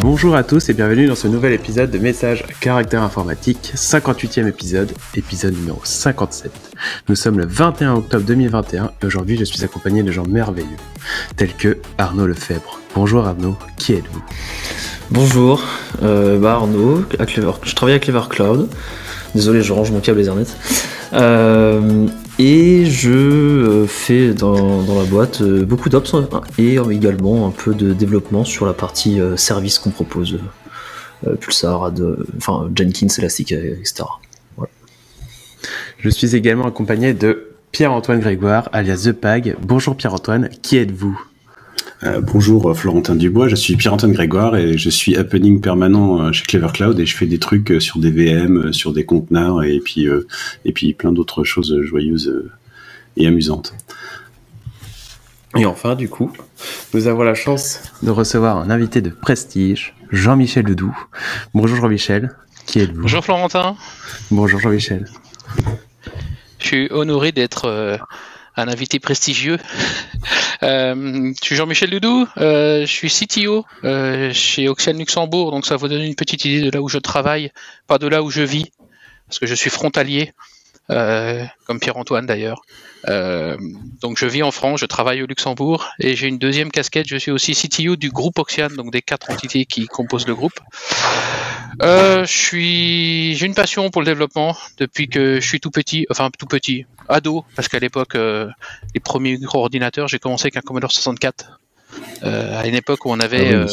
Bonjour à tous et bienvenue dans ce nouvel épisode de Messages Caractère Informatique, 58e épisode, épisode numéro 57. Nous sommes le 21 octobre 2021 et aujourd'hui je suis accompagné de gens merveilleux, tels que Arnaud Lefebvre. Bonjour Arnaud, qui êtes-vous ? Bonjour, Arnaud, je travaille à Clever Cloud. Désolé, je range mon câble Ethernet. Et je fais dans la boîte beaucoup d'ops et également un peu de développement sur la partie service qu'on propose. Pulsar, Jenkins, Elastic, etc. Voilà. Je suis également accompagné de Pierre-Antoine Grégoire, alias The Pag. Bonjour Pierre-Antoine, qui êtes-vous ? Bonjour Florentin Dubois, je suis Pierre-Antoine Grégoire et je suis happening permanent chez Clever Cloud et je fais des trucs sur des VM, sur des conteneurs et puis plein d'autres choses joyeuses et amusantes. Et enfin, du coup, nous avons la chance de recevoir un invité de prestige, Jean-Michel Ledoux. Bonjour Jean-Michel, qui êtes-vous ? Bonjour Florentin. Bonjour Jean-Michel. Je suis honoré d'être un invité prestigieux. Je suis Jean-Michel Ledoux, je suis CTO chez Oxiane Luxembourg, donc ça vous donne une petite idée de là où je travaille, pas de là où je vis, parce que je suis frontalier, comme Pierre-Antoine d'ailleurs. Donc je vis en France, je travaille au Luxembourg, et j'ai une deuxième casquette, je suis aussi CTO du groupe Oxiane, donc des 4 entités qui composent le groupe. J'ai une passion pour le développement depuis que je suis tout petit, ado, parce qu'à l'époque, les premiers micro-ordinateurs, j'ai commencé avec un Commodore 64. À une époque où on avait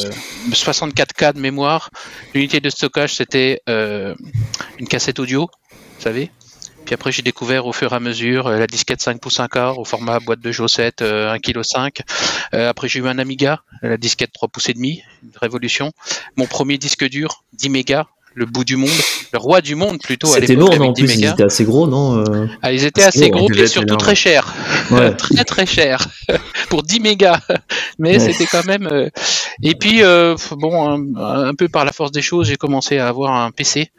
64K de mémoire, l'unité de stockage c'était une cassette audio, vous savez. Puis après j'ai découvert au fur et à mesure la disquette 5 pouces 1 quart au format boîte de Josette 1,5 kg. Après j'ai eu un Amiga, la disquette 3 pouces et demi, une révolution. Mon premier disque dur, 10 mégas, le bout du monde, le roi du monde plutôt à l'époque. C'était lourd, non, en plus ils étaient assez gros, non Ils étaient assez gros et surtout très chers. Ouais. Très très chers pour 10 mégas. Mais ouais. C'était quand même... Et puis, un peu par la force des choses, j'ai commencé à avoir un PC,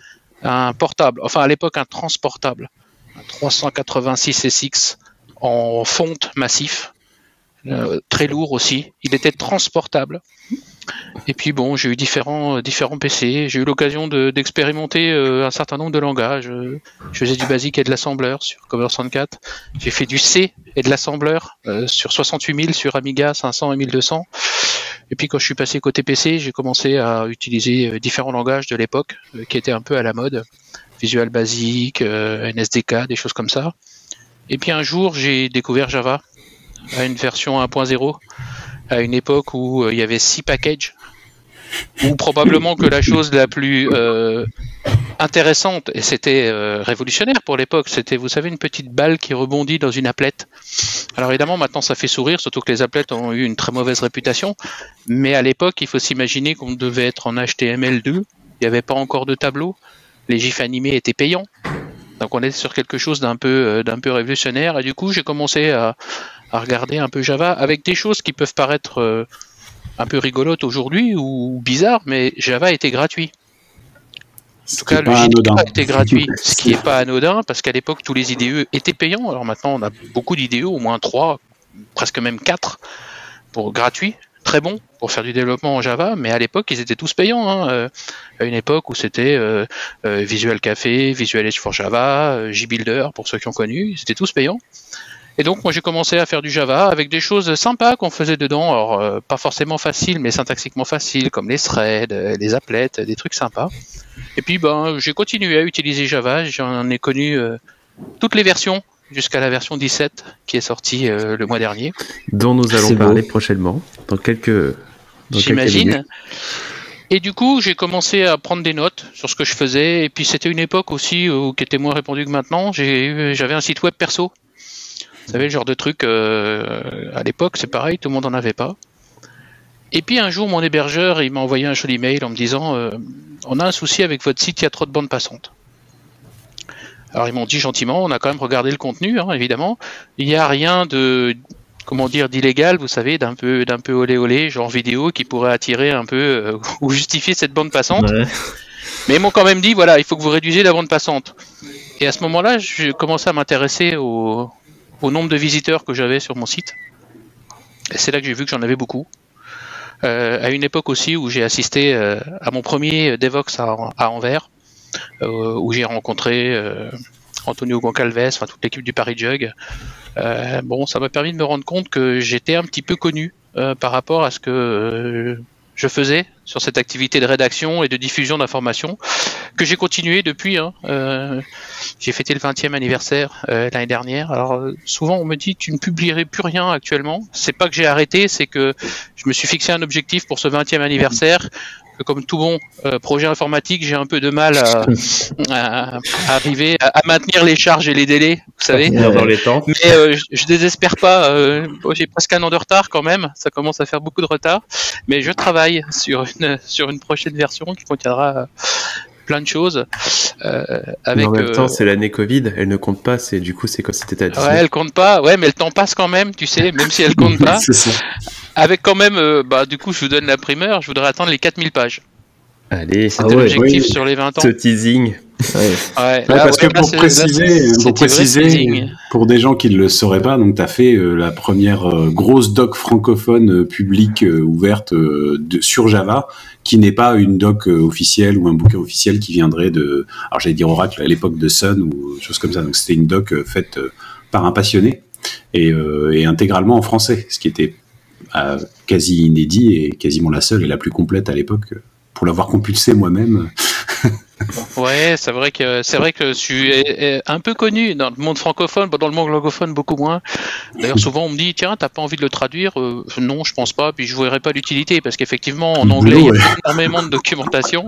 un portable, enfin à l'époque un transportable, un 386 SX en fonte massif, très lourd aussi. Il était transportable. Et puis bon, j'ai eu différents PC. J'ai eu l'occasion d'expérimenter un certain nombre de langages. Je faisais du basique et de l'assembleur sur Commodore 64. J'ai fait du C et de l'assembleur sur 68000, sur Amiga 500 et 1200. Et puis quand je suis passé côté PC, j'ai commencé à utiliser différents langages de l'époque qui étaient un peu à la mode. Visual Basic, NSDK, des choses comme ça. Et puis un jour, j'ai découvert Java à une version 1.0. À une époque où il y avait 6 packages, ou probablement que la chose la plus intéressante, et c'était révolutionnaire pour l'époque, c'était, vous savez, une petite balle qui rebondit dans une applet. Alors évidemment, maintenant ça fait sourire, surtout que les applets ont eu une très mauvaise réputation, mais à l'époque, il faut s'imaginer qu'on devait être en HTML2, il n'y avait pas encore de tableau, les gifs animés étaient payants, donc on est sur quelque chose d'un peu révolutionnaire, et du coup j'ai commencé à regarder un peu Java avec des choses qui peuvent paraître un peu rigolotes aujourd'hui ou bizarres, mais Java était gratuit. En tout cas, le JDK était gratuit, ce qui n'est pas anodin, parce qu'à l'époque, tous les IDE étaient payants. Alors maintenant, on a beaucoup d'IDE, au moins 3, presque même 4, pour gratuit, très bon pour faire du développement en Java, mais à l'époque, ils étaient tous payants. À une époque où c'était Visual Café, Visual Edge for Java, JBuilder, pour ceux qui ont connu, ils étaient tous payants. Et donc, moi, j'ai commencé à faire du Java avec des choses sympas qu'on faisait dedans. Alors, pas forcément faciles, mais syntaxiquement faciles, comme les threads, les applets, des trucs sympas. Et puis, j'ai continué à utiliser Java. J'en ai connu toutes les versions, jusqu'à la version 17, qui est sortie le mois dernier. Dont nous allons parler prochainement, dans quelques J'imagine. Et du coup, j'ai commencé à prendre des notes sur ce que je faisais. Et puis, c'était une époque aussi qui était moins répandue que maintenant. J'avais un site web perso. Vous savez, le genre de truc, à l'époque, c'est pareil, tout le monde n'en avait pas. Et puis un jour, mon hébergeur, il m'a envoyé un joli mail en me disant on a un souci avec votre site, il y a trop de bandes passantes. Alors ils m'ont dit gentiment, on a quand même regardé le contenu, hein, évidemment. Il n'y a rien d'illégal, vous savez, d'un peu olé olé, genre vidéo, qui pourrait attirer un peu ou justifier cette bande passante. Ouais. Mais ils m'ont quand même dit, voilà, il faut que vous réduisiez la bande passante. Et à ce moment-là, j'ai commencé à m'intéresser au nombre de visiteurs que j'avais sur mon site. Et c'est là que j'ai vu que j'en avais beaucoup. à une époque aussi où j'ai assisté à mon premier Devox à Anvers, où j'ai rencontré Antonio Goncalves, enfin toute l'équipe du Paris Jug. Bon, ça m'a permis de me rendre compte que j'étais un petit peu connu par rapport à ce que je faisais sur cette activité de rédaction et de diffusion d'informations, que j'ai continué depuis. J'ai fêté le 20e anniversaire l'année dernière. Alors souvent on me dit tu ne publierais plus rien actuellement. C'est pas que j'ai arrêté, c'est que je me suis fixé un objectif pour ce 20e anniversaire. Comme tout bon projet informatique, j'ai un peu de mal à arriver à maintenir les charges et les délais, vous savez. Dans les temps. Mais je désespère pas. J'ai presque un an de retard quand même. Ça commence à faire beaucoup de retard. Mais je travaille sur une prochaine version qui contiendra plein de choses. Mais en même temps, c'est l'année Covid. Elle ne compte pas. Du coup, c'est quoi? C'était à 19. Ouais, elle compte pas. Ouais, mais le temps passe quand même, tu sais, même si elle compte pas. C'est ça. Avec quand même, du coup, je vous donne la primeur. Je voudrais atteindre les 4000 pages. Allez, C'était l'objectif sur les 20 ans. Ce teasing. Parce que pour préciser, pour des gens qui ne le sauraient pas, donc tu as fait la première grosse doc francophone publique ouverte sur Java, qui n'est pas une doc officielle ou un bouquin officiel qui viendrait de, alors j'allais dire Oracle à l'époque de Sun ou choses comme ça. Donc c'était une doc faite par un passionné et intégralement en français, ce qui était quasi inédit et quasiment la seule et la plus complète à l'époque. Pour l'avoir compulsé moi-même. Ouais, c'est vrai que je suis un peu connu dans le monde francophone, dans le monde anglophone beaucoup moins. D'ailleurs, souvent on me dit tiens, t'as pas envie de le traduire? Non, je pense pas. Puis je verrais pas l'utilité parce qu'effectivement en anglais il y a énormément de documentation.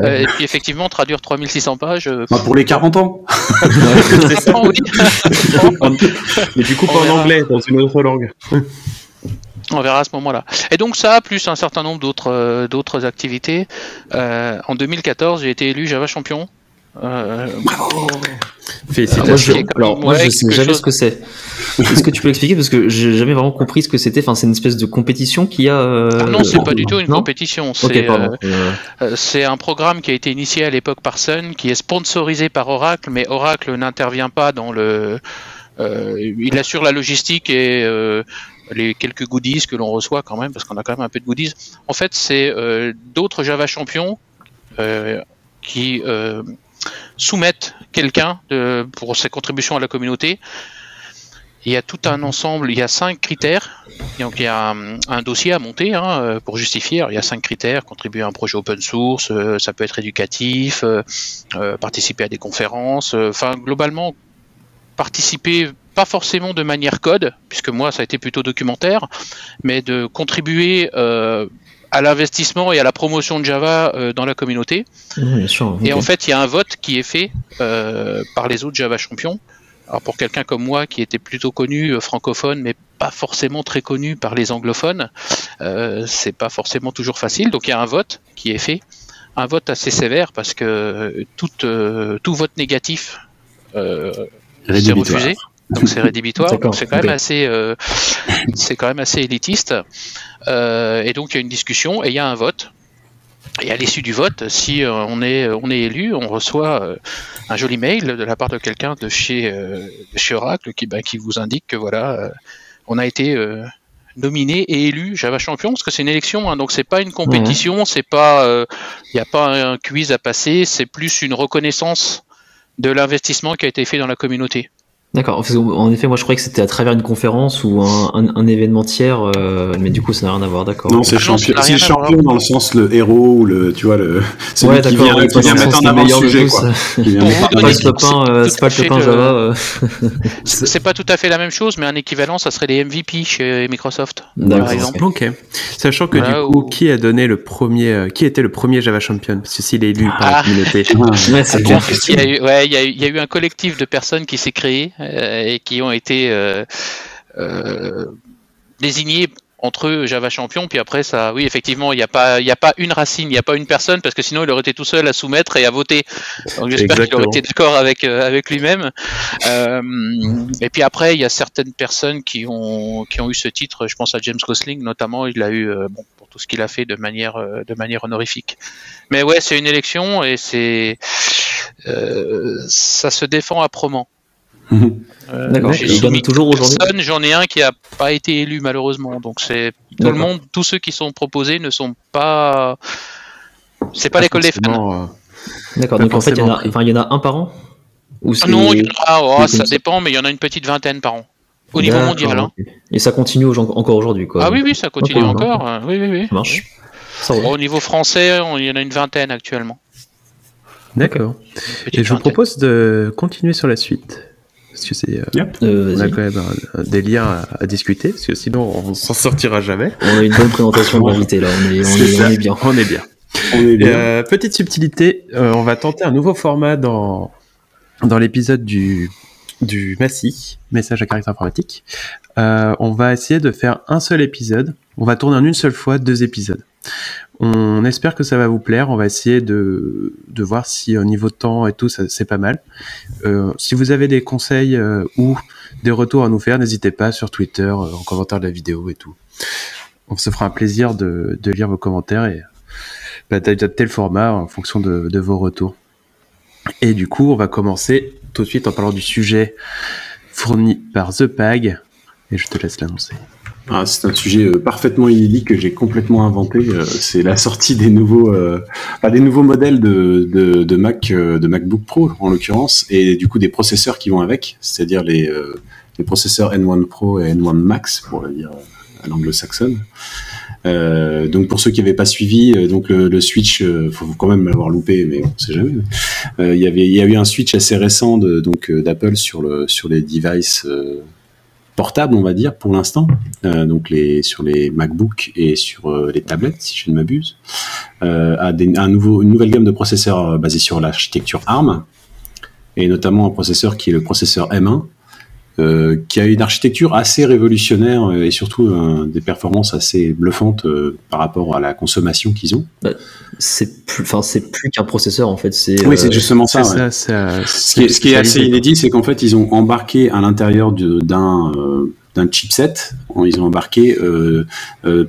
Et puis effectivement traduire 3600 pages. Pour les 40 ans. C'est ça, oui. Mais du coup pas en anglais, dans une autre langue. On verra à ce moment-là. Et donc ça, plus un certain nombre d'autres activités. En 2014, j'ai été élu Java champion. Félicitations. Moi, je sais jamais ce que c'est. Est-ce que tu peux l'expliquer? Parce que j'ai jamais vraiment compris ce que c'était. Enfin, c'est une espèce de compétition qu'il y a. Non, c'est pas du tout une compétition. Okay, c'est un programme qui a été initié à l'époque par Sun, qui est sponsorisé par Oracle, mais Oracle n'intervient pas dans le. Il assure la logistique et les quelques goodies que l'on reçoit quand même, parce qu'on a quand même un peu de goodies. En fait, c'est d'autres Java champions qui soumettent quelqu'un pour ses contributions à la communauté. Il y a tout un ensemble, il y a 5 critères. Donc il y a un dossier à monter pour justifier. Alors, il y a 5 critères: contribuer à un projet open source, ça peut être éducatif, participer à des conférences, enfin globalement participer pas forcément de manière code, puisque moi ça a été plutôt documentaire, mais de contribuer à l'investissement et à la promotion de Java dans la communauté. Bien sûr, okay. Et en fait, il y a un vote qui est fait par les autres Java champions. Alors pour quelqu'un comme moi qui était plutôt connu francophone, mais pas forcément très connu par les anglophones, c'est pas forcément toujours facile. Donc il y a un vote qui est fait, un vote assez sévère parce que tout vote négatif c'est refusé. Donc c'est rédhibitoire, donc c'est quand même assez élitiste. Et donc il y a une discussion et il y a un vote. Et à l'issue du vote, si on est élu, on reçoit un joli mail de la part de quelqu'un de chez Oracle qui vous indique que voilà, on a été nominé et élu Java champion, parce que c'est une élection, donc c'est pas une compétition, c'est pas, il n'y a pas un quiz à passer, c'est plus une reconnaissance de l'investissement qui a été fait dans la communauté. D'accord. En effet, moi je croyais que c'était à travers une conférence ou un événementiaire, mais du coup ça n'a rien à voir. D'accord. Non, c'est champion dans le sens le héros ou celui qui vient mettre en avant le sujet, quoi. C'est pas le copain Java. C'est pas tout à fait la même chose, mais un équivalent, ça serait les MVP chez Microsoft, par exemple. Ok. Sachant que du coup, qui était le premier Java champion? Parce que s'il est élu par la communauté. Il y a eu un collectif de personnes qui s'est créé et qui ont été désignés entre eux Java champion, puis après ça, oui effectivement, il n'y a pas une racine, il n'y a pas une personne, parce que sinon il aurait été tout seul à soumettre et à voter. Donc j'espère qu'il aurait été d'accord avec lui-même. Et puis après, il y a certaines personnes qui ont eu ce titre. Je pense à James Gosling notamment, il l'a eu pour tout ce qu'il a fait de manière honorifique. Mais ouais, c'est une élection et ça se défend âprement. D'accord. J'ai Il gagne soumis toujours aujourd'hui. personne, j'en ai un qui a pas été élu malheureusement. Donc c'est tout le monde, tous ceux qui sont proposés ne sont pas. C'est pas l'école des fans. D'accord. Pas Donc en fait, il y forcément en a un par an. Ou c'est- Non, il y en a, c'est ça comme ça. dépend, mais il y en a une petite vingtaine par an. Au niveau D'accord, mondial. Hein. ok. Et ça continue encore aujourd'hui, quoi. Ah oui, ça continue Ok, encore. Oui, oui, oui. Ça marche. Ça roule. Au niveau français, il y en a une vingtaine actuellement. D'accord. Petite Et je vous vingtaine. propose de continuer sur la suite. Parce que c'est, on a Vas-y. quand même des liens à discuter, parce que sinon on s'en sortira jamais. On a une bonne présentation de l'invité là. On est bien. On est bien. On est bien. Petite subtilité, on va tenter un nouveau format dans l'épisode du MASI, message à caractère informatique. On va essayer de faire un seul épisode. On va tourner en une seule fois 2 épisodes. On espère que ça va vous plaire. On va essayer de voir si au niveau de temps et tout, c'est pas mal. Si vous avez des conseils ou des retours à nous faire, n'hésitez pas sur Twitter, en commentaire de la vidéo et tout. On se fera un plaisir de lire vos commentaires et d'adapter le format en fonction de vos retours. Et du coup, on va commencer tout de suite en parlant du sujet fourni par The Pag. Et je te laisse l'annoncer. C'est un sujet parfaitement inédit que j'ai complètement inventé. C'est la sortie des nouveaux modèles de Mac, de MacBook Pro en l'occurrence, et du coup des processeurs qui vont avec, c'est-à-dire les processeurs N1 Pro et N1 Max pour le dire à l'anglo-saxonne. Donc pour ceux qui n'avaient pas suivi, donc le switch, faut quand même l'avoir loupé, mais on sait jamais. Il y a eu un switch assez récent d'Apple sur les devices portables, on va dire, pour l'instant, donc sur les MacBook et sur les tablettes, si je ne m'abuse, une nouvelle gamme de processeurs basés sur l'architecture ARM, et notamment un processeur qui est le processeur M1, qui a une architecture assez révolutionnaire et surtout des performances assez bluffantes par rapport à la consommation qu'ils ont. C'est plus qu'un processeur en fait. Oui, c'est justement ça. C'est Ouais. ça, Ce qui est assez inédit, c'est qu'en fait, ils ont embarqué à l'intérieur d'un chipset, ils ont embarqué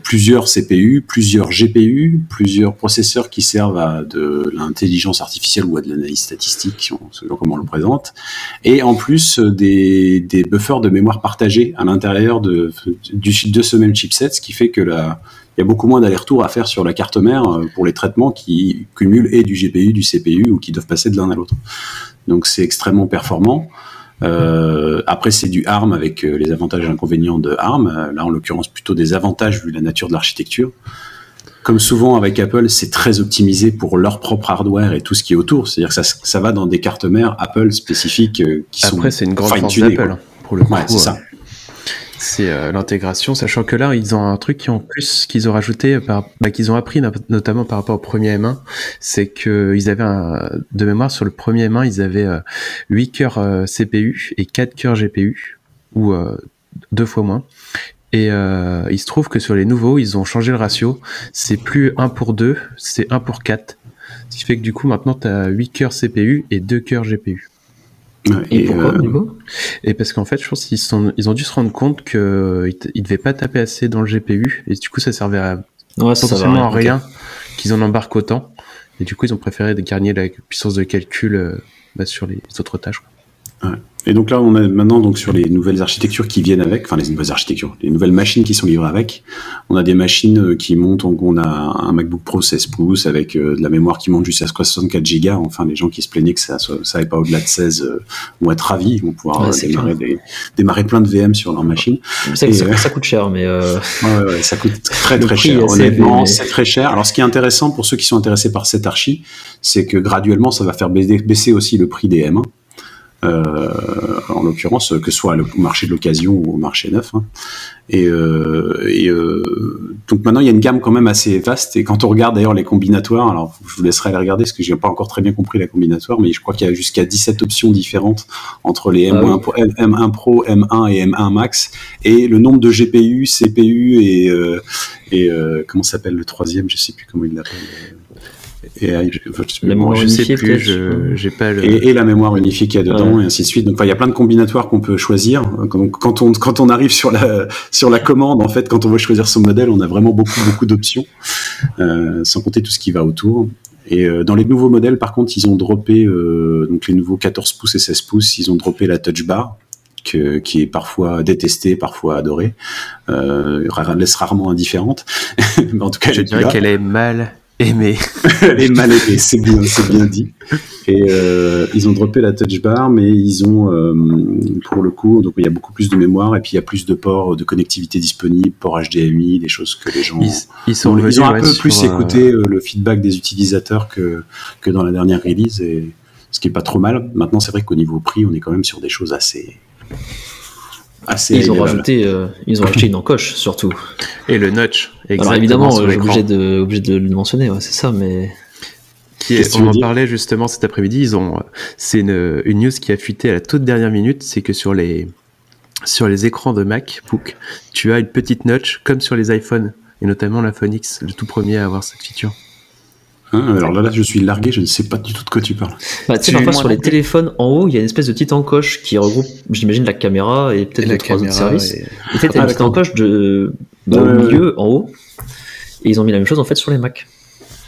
plusieurs CPU, plusieurs GPU, plusieurs processeurs qui servent à de l'intelligence artificielle ou à de l'analyse statistique, selon comment on le présente, et en plus des buffers de mémoire partagés à l'intérieur de ce même chipset, ce qui fait que il y a beaucoup moins d'allers-retours à faire sur la carte mère pour les traitements qui cumulent et du GPU, du CPU ou qui doivent passer de l'un à l'autre. Donc c'est extrêmement performant. Après c'est du ARM avec les avantages et inconvénients de ARM. Là en l'occurrence plutôt des avantages vu la nature de l'architecture. Comme souvent avec Apple, c'est très optimisé pour leur propre hardware et tout ce qui est autour. C'est-à-dire que ça va dans des cartes mères Apple spécifiques qui sont Après, c'est une grande force fine-tunées, d'Apple, quoi. pour le coup. Ouais, c'est ça. C'est l'intégration, sachant que là, ils ont un truc qu'ils ont rajouté, qu'ils ont appris notamment par rapport au premier M1, c'est qu'ils avaient de mémoire sur le premier M1, ils avaient 8 cœurs CPU et 4 cœurs GPU, ou 2 fois moins. Et il se trouve que sur les nouveaux, ils ont changé le ratio, c'est plus 1 pour 2, c'est 1 pour 4. Ce qui fait que du coup, maintenant, tu as 8 cœurs CPU et 2 cœurs GPU. Ouais, Et pourquoi du coup? Et parce qu'en fait, je pense qu'ils ont dû se rendre compte qu'ils devaient pas taper assez dans le GPU, et du coup, ça servait à potentiellement à rien qu'ils en embarquent autant. Et du coup, ils ont préféré gagner la puissance de calcul sur les autres tâches, quoi. Ouais. Et donc là, on est maintenant donc sur les nouvelles architectures qui viennent avec, enfin les nouvelles architectures, les nouvelles machines qui sont livrées avec. On a des machines qui montent, on a un MacBook Pro 16 pouces avec de la mémoire qui monte jusqu'à 64 Go. Enfin, les gens qui se plaignaient que ça aille pas au-delà de 16 vont être ravis, ils vont pouvoir démarrer plein de VM sur leur machine. Ça coûte cher, mais ouais, ça coûte très très cher. Honnêtement, c'est très cher. Alors, ce qui est intéressant pour ceux qui sont intéressés par cette archi, c'est que graduellement, ça va faire baisser aussi le prix des M1. En l'occurrence, que ce soit au marché de l'occasion ou au marché neuf. Hein. Donc maintenant, il y a une gamme quand même assez vaste. Et quand on regarde d'ailleurs les combinatoires, alors je vous laisserai aller regarder parce que j'ai pas encore très bien compris la combinatoire, mais je crois qu'il y a jusqu'à 17 options différentes entre les M1 Pro, M1 et M1 Max. Et le nombre de GPU, CPU et comment s'appelle le troisième, je sais plus comment il l'appelle. Je sais plus, j'ai pas le... et la mémoire unifiée qu'il y a dedans, et ainsi de suite. Donc, il y a plein de combinatoires qu'on peut choisir. Quand on arrive sur la commande, en fait, quand on veut choisir son modèle, on a vraiment beaucoup d'options, sans compter tout ce qui va autour. Et dans les nouveaux modèles, par contre, ils ont droppé, donc les nouveaux 14 pouces et 16 pouces, ils ont droppé la touch bar, qui est parfois détestée, parfois adorée, laisse rarement indifférente. Mais en tout cas, je dirais qu'elle est mal aimée. Elle est mal aimée, c'est bien dit. Et ils ont droppé la touch bar, mais ils ont, pour le coup, donc il y a beaucoup plus de mémoire et puis il y a plus de ports de connectivité disponibles, ports HDMI, des choses que les gens ils ont un peu plus écouté le feedback des utilisateurs que dans la dernière release, et ce qui est pas trop mal. Maintenant, c'est vrai qu'au niveau prix, on est quand même sur des choses assez ils ont rajouté une encoche surtout. Et le notch. Alors évidemment, j'ai obligé de le mentionner, ouais, c'est ça, mais. On en parlait justement cet après-midi. C'est une news qui a fuité à la toute dernière minute, c'est que sur les écrans de MacBook, tu as une petite notch comme sur les iPhones, et notamment l'iPhone X, le tout premier à avoir cette feature. Alors là, je suis largué, je ne sais pas du tout de quoi tu parles. Bah, tu sais, parfois sur les téléphones, en haut, il y a une espèce de petite encoche qui regroupe, j'imagine, la caméra et peut-être les trois autres services. Et peut-être une petite encoche au milieu, en haut. Et ils ont mis la même chose en fait sur les Mac.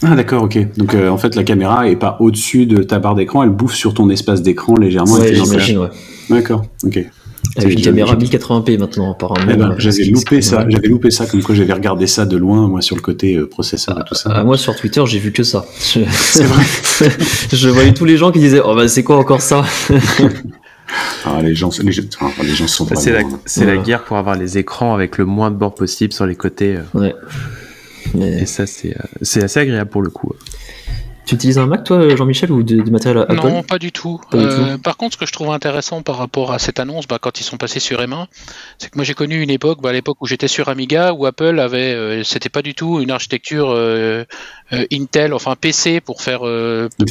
Ah d'accord, ok. Donc en fait, la caméra est pas au-dessus de ta barre d'écran, elle bouffe sur ton espace d'écran légèrement. Ouais, j'imagine, ouais. D'accord, ok. Avec une caméra 1080p maintenant, apparemment. Eh ben, j'avais loupé ça, comme quoi j'avais regardé ça de loin, moi, sur le côté processeur et tout ça. Moi, sur Twitter, j'ai vu que ça. C'est vrai. Je voyais tous les gens qui disaient, oh bah c'est quoi encore ça? Les gens sont vraiment... C'est la guerre pour avoir les écrans avec le moins de bords possible sur les côtés. Ouais. Et ça, c'est assez agréable pour le coup. Tu utilises un Mac, toi, Jean-Michel, ou du matériel Apple? Non, pas du tout. Par contre, ce que je trouve intéressant par rapport à cette annonce, quand ils sont passés sur M1, c'est que moi j'ai connu une époque, à l'époque où j'étais sur Amiga, où Apple avait, c'était pas du tout une architecture Intel, enfin PC pour faire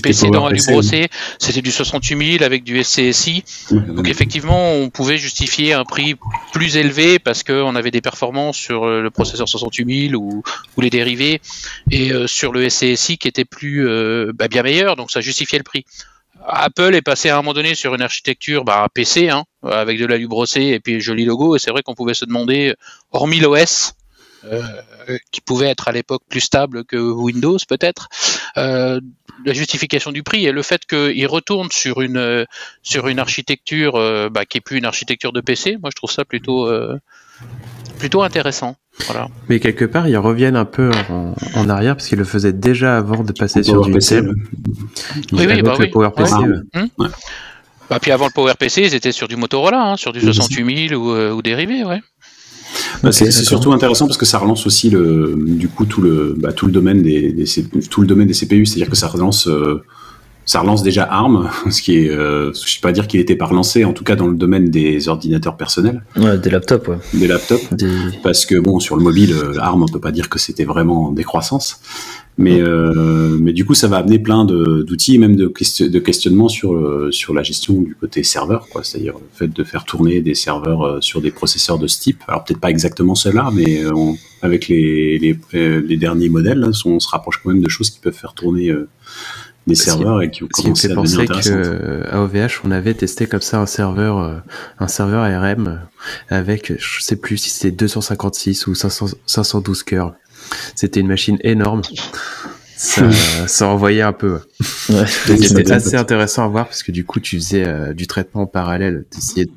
PC dans du brossé. C'était du 68000 avec du SCSI. Donc effectivement, on pouvait justifier un prix plus élevé parce qu'on avait des performances sur le processeur 68000 ou les dérivés, et sur le SCSI qui était plus bien meilleur, donc ça justifiait le prix. Apple est passé à un moment donné sur une architecture PC, avec de l'alu brossé et puis joli logo, et c'est vrai qu'on pouvait se demander, hormis l'OS, qui pouvait être à l'époque plus stable que Windows peut-être, la justification du prix et le fait qu'il retourne sur une architecture qui est plus une architecture de PC, moi je trouve ça plutôt intéressant. Voilà. Mais quelque part, ils reviennent un peu en arrière parce qu'ils le faisaient déjà avant de passer sur du Intel. Le PowerPC. Puis avant le PowerPC, ils étaient sur du Motorola, sur du 68000 ou dérivé, ouais. C'est surtout intéressant parce que ça relance aussi tout le domaine des CPU, c'est-à-dire que ça relance déjà ARM, ce qui est, je ne vais pas dire qu'il n'était pas relancé, en tout cas dans le domaine des ordinateurs personnels. Ouais, des laptops, ouais. Des laptops, parce que sur le mobile, ARM, on peut pas dire que c'était vraiment en décroissance. Mais du coup, ça va amener plein d'outils, même de questionnements sur la gestion du côté serveur, quoi. C'est-à-dire le fait de faire tourner des serveurs sur des processeurs de ce type. Alors peut-être pas exactement ceux-là, mais avec les derniers modèles, là, on se rapproche quand même de choses qui peuvent faire tourner des serveurs et qui commencent à devenir intéressantes. À OVH, on avait testé comme ça un serveur ARM avec, je sais plus si c'était 256 ou 512 cœurs. C'était une machine énorme. Ça envoyait un peu. Ouais. C'était assez intéressant à voir parce que du coup, tu faisais du traitement en parallèle, t'essayais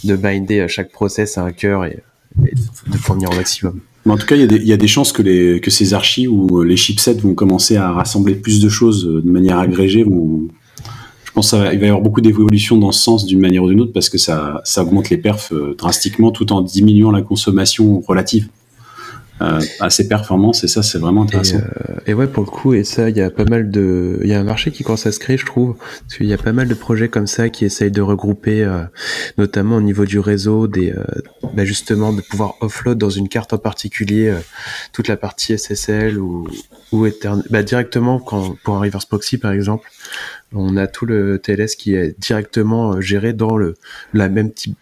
de binder à chaque process à un cœur et de fournir au maximum. Mais en tout cas, il y a des chances que ces archis ou les chipsets vont commencer à rassembler plus de choses de manière agrégée. Je pense qu'il va y avoir beaucoup d'évolutions dans ce sens d'une manière ou d'une autre parce que ça augmente les perfs drastiquement tout en diminuant la consommation relative à ces performances, et ça c'est vraiment intéressant. Et ouais, pour le coup, et ça, il y a un marché qui commence à se créer, je trouve, parce qu'il y a pas mal de projets comme ça qui essayent de regrouper, notamment au niveau du réseau, justement de pouvoir offload dans une carte en particulier toute la partie SSL ou Ethernet, directement pour un reverse proxy par exemple. On a tout le TLS qui est directement géré dans le même type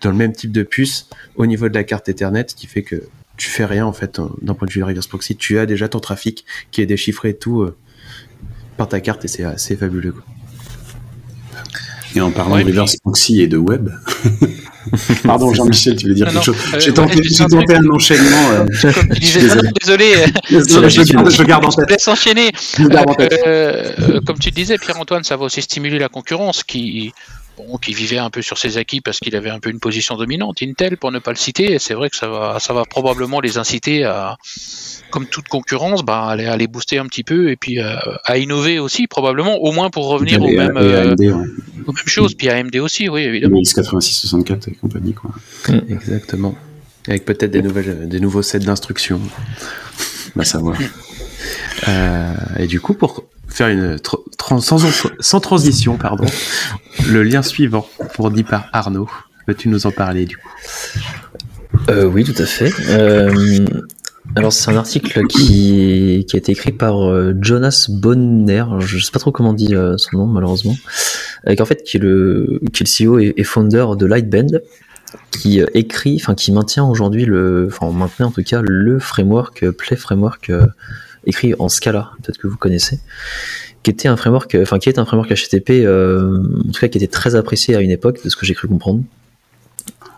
de puce au niveau de la carte Ethernet, ce qui fait que tu fais rien en fait d'un point de vue de reverse proxy, tu as déjà ton trafic qui est déchiffré et tout par ta carte, et c'est assez fabuleux, quoi. Et en parlant de reverse proxy et de web. Pardon, Jean-Michel, tu veux dire quelque chose? J'ai tenté un enchaînement. Comme tu disais, désolé. Je garde en tête. Je laisse enchaîner. Comme tu disais, Pierre-Antoine, ça va aussi stimuler la concurrence qui vivait un peu sur ses acquis parce qu'il avait un peu une position dominante, Intel pour ne pas le citer, et c'est vrai que ça va probablement les inciter à, comme toute concurrence, aller booster un petit peu et puis à innover aussi probablement, au moins pour revenir aux mêmes choses, puis AMD aussi, oui évidemment. X86-64 et compagnie quoi. Exactement. Avec peut-être des nouveaux sets d'instructions. On va savoir. Et du coup, pour faire une sans transition, pardon, le lien suivant fourni par Arnaud. Peux-tu nous en parler du coup? Oui, tout à fait. Alors c'est un article qui a été écrit par Jonas Bonner. Je sais pas trop comment on dit son nom malheureusement. Qui est le CEO et founder de Lightbend, qui maintient aujourd'hui maintenait en tout cas le framework Play Framework écrit en Scala, peut-être que vous connaissez, qui est un framework HTTP, en tout cas qui était très apprécié à une époque, de ce que j'ai cru comprendre.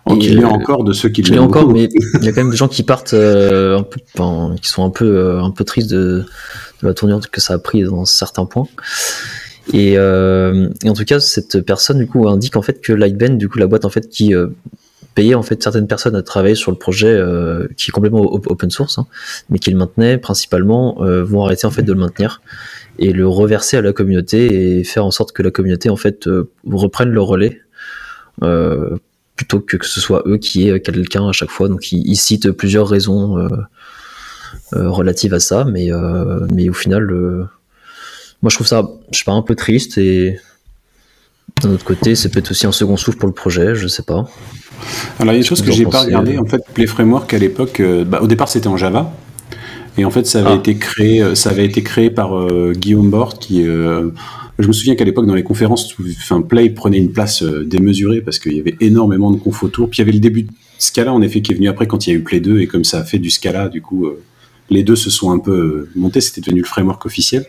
Il y a encore de ceux qui l'aiment encore, mais il y a quand même des gens qui partent qui sont un peu tristes de la tournure que ça a pris dans certains points. Et en tout cas, cette personne du coup indique en fait que Lightbend, du coup la boîte en fait qui payait en fait certaines personnes à travailler sur le projet qui est complètement open source, mais qui le maintenait principalement, vont arrêter en fait de le maintenir et le reverser à la communauté et faire en sorte que la communauté en fait reprenne le relais plutôt que ce soit eux qui aient quelqu'un à chaque fois. Donc ils citent plusieurs raisons relatives à ça, mais au final moi je trouve ça, je sais pas, un peu triste, et d'un autre côté c'est peut-être aussi un second souffle pour le projet, je sais pas. Alors il y a une chose que j'ai pas regardé, en fait Play Framework à l'époque, au départ c'était en Java, et en fait ça avait été créé par Guillaume Bort qui je me souviens qu'à l'époque dans les conférences, Play prenait une place démesurée parce qu'il y avait énormément de conf autour, puis il y avait le début de Scala en effet qui est venu après quand il y a eu Play 2, et comme ça a fait du Scala, du coup les deux se sont un peu montés, c'était devenu le framework officiel.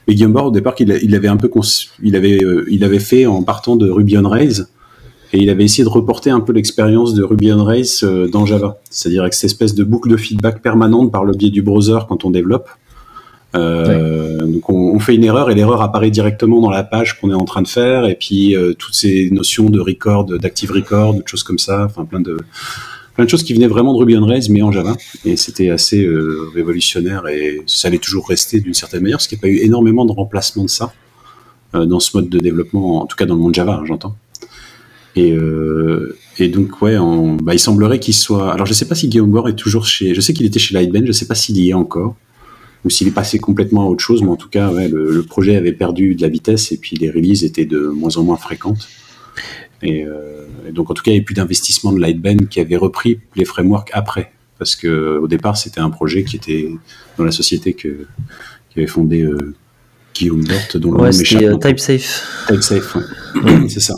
Mais Guillaume Bort, au départ, il avait fait en partant de Ruby on Rails, et il avait essayé de reporter un peu l'expérience de Ruby on Rails dans Java, c'est-à-dire avec cette espèce de boucle de feedback permanente par le biais du browser quand on développe. Donc on fait une erreur et l'erreur apparaît directement dans la page qu'on est en train de faire, et puis toutes ces notions de record, d'active record, de choses comme ça, enfin plein de choses qui venaient vraiment de Ruby on Rails mais en Java, et c'était assez révolutionnaire, et ça allait toujours rester d'une certaine manière parce qu'il n'y a pas eu énormément de remplacement de ça dans ce mode de développement, en tout cas dans le monde Java, j'entends. Et donc il semblerait qu'il soit, alors je sais pas si Guillaume Bort est toujours je sais qu'il était chez Lightbend, je sais pas s'il y est encore ou s'il est passé complètement à autre chose, mais en tout cas le projet avait perdu de la vitesse, et puis les releases étaient de moins en moins fréquentes. Et donc en tout cas il n'y a plus d'investissement de Lightbend qui avait repris les frameworks après, parce que au départ c'était un projet qui était dans la société qui avait fondé Guillaume Bort, dont le nom m'échappe. TypeSafe, c'est ça.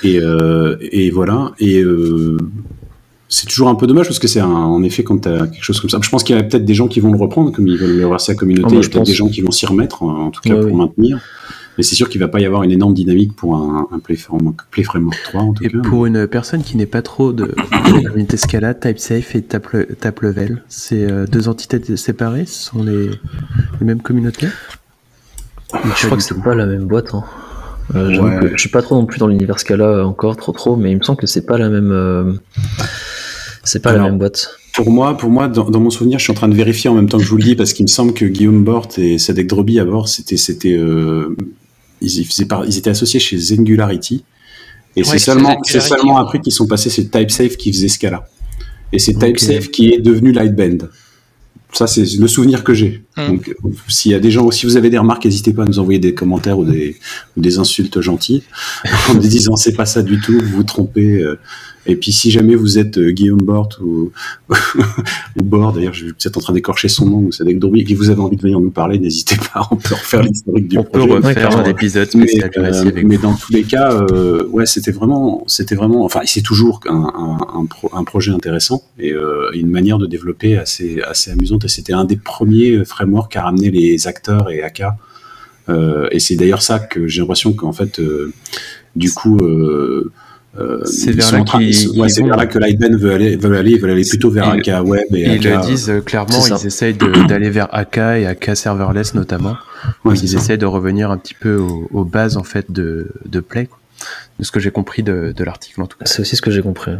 Et voilà, et c'est toujours un peu dommage parce que c'est en effet quand tu as quelque chose comme ça, je pense qu'il y a peut-être des gens qui vont le reprendre comme ils veulent le reverser à la communauté, il y a peut-être des gens qui vont s'y remettre en tout cas pour maintenir. Mais c'est sûr qu'il ne va pas y avoir une énorme dynamique pour un Play Framework 3 en tout cas. Et pour une personne qui n'est pas trop de communauté Scala, TypeSafe et TapLevel, c'est deux entités séparées, ce sont les mêmes communautés? Je crois que c'est pas la même boîte. J'avoue que je suis pas trop non plus dans l'univers Scala encore trop, mais il me semble que c'est pas la même la même boîte. Pour moi, dans mon souvenir, je suis en train de vérifier en même temps que je vous le dis, parce qu'il me semble que Guillaume Bort et Sadek Droby à bord, ils étaient associés chez Singularity, et c'est seulement après qu'ils sont passés chez TypeSafe qui faisait Scala, et c'est TypeSafe qui est devenu Lightbend. Ça, c'est le souvenir que j'ai. Donc, s'il y a des gens, si vous avez des remarques, n'hésitez pas à nous envoyer des commentaires ou des insultes gentilles en nous disant c'est pas ça du tout, vous vous trompez. Et puis, si jamais vous êtes Guillaume Bort ou Bord, d'ailleurs, je suis peut-être en train d'écorcher son nom, ou c'est avec Dorby, et que vous avez envie de venir nous parler, n'hésitez pas, on peut refaire l'historique du projet. On peut refaire un épisode spécial. Mais dans tous les cas, c'était vraiment, enfin, c'est toujours un projet intéressant et une manière de développer assez amusante. Et c'était un des premiers frameworks à ramener les acteurs et AK. Et c'est d'ailleurs ça que j'ai l'impression qu'en fait, Du coup, c'est vers là c'est vers là que Lightbend veut aller plutôt vers AK Web et ils AK. le disent clairement, ils essayent d'aller vers AK et AK serverless notamment. Ils essayent de revenir un petit peu aux bases en fait de Play, quoi. De ce que j'ai compris de l'article en tout cas. C'est aussi ce que j'ai compris. Et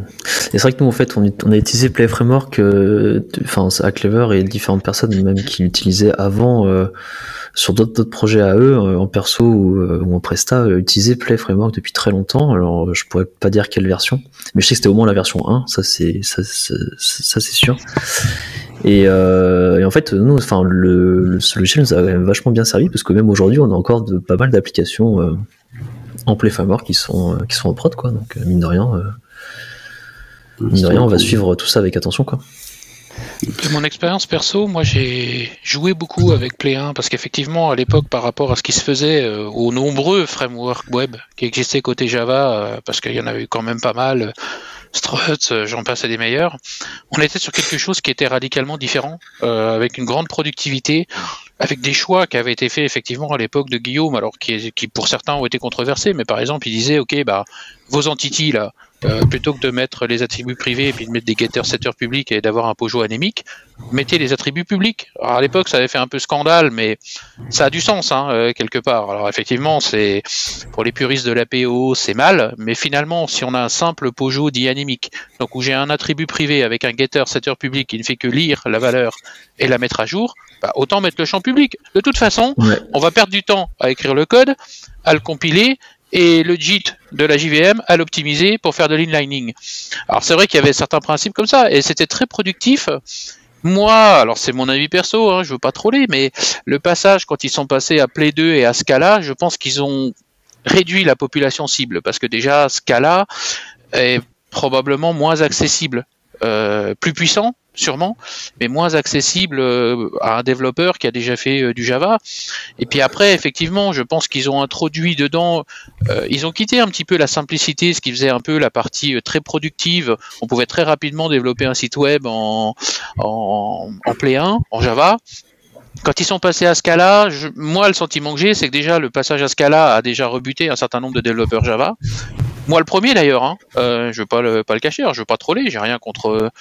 c'est vrai que nous en fait on a utilisé Play Framework, à Clever et différentes personnes même qui l'utilisaient avant sur d'autres projets à eux en perso ou en presta, utilisaient Play Framework depuis très longtemps. Alors je pourrais pas dire quelle version, mais je sais que c'était au moins la version 1, ça c'est sûr. Et en fait nous, le logiciel nous a quand même vachement bien servi parce que même aujourd'hui on a encore pas mal d'applications en Play Framework qui sont en prod, quoi. Donc mine de rien, on va suivre tout ça avec attention, quoi. De mon expérience perso, moi j'ai joué beaucoup avec Play 1 parce qu'effectivement à l'époque par rapport à ce qui se faisait aux nombreux frameworks web qui existaient côté Java, parce qu'il y en avait eu quand même pas mal, Struts, j'en passe à des meilleurs, on était sur quelque chose qui était radicalement différent, avec une grande productivité, avec des choix qui avaient été faits effectivement à l'époque de Guillaume, alors qui pour certains ont été controversés, mais par exemple il disait ok vos entities là, plutôt que de mettre les attributs privés et puis de mettre des getters setters publics et d'avoir un POJO anémique, mettez les attributs publics. Alors à l'époque ça avait fait un peu scandale, mais ça a du sens quelque part. Alors effectivement c'est pour les puristes de l'APO c'est mal, mais finalement si on a un simple POJO dit anémique, donc où j'ai un attribut privé avec un getter setter public qui ne fait que lire la valeur et la mettre à jour, autant mettre le champ public. De toute façon, on va perdre du temps à écrire le code, à le compiler, et le JIT de la JVM à l'optimiser pour faire de l'inlining. Alors c'est vrai qu'il y avait certains principes comme ça, et c'était très productif. Moi, alors c'est mon avis perso, je veux pas troller, mais le passage quand ils sont passés à Play 2 et à Scala, je pense qu'ils ont réduit la population cible, parce que déjà Scala est probablement moins accessible, plus puissant sûrement, mais moins accessible à un développeur qui a déjà fait du Java. Et puis après, effectivement, je pense qu'ils ont introduit dedans, ils ont quitté un petit peu la simplicité, ce qui faisait un peu la partie très productive. On pouvait très rapidement développer un site web en Play 1, en Java. Quand ils sont passés à Scala, moi le sentiment que j'ai, c'est que déjà le passage à Scala a déjà rebuté un certain nombre de développeurs Java. Moi le premier d'ailleurs, je veux pas le cacher, je veux pas troller, j'ai rien contre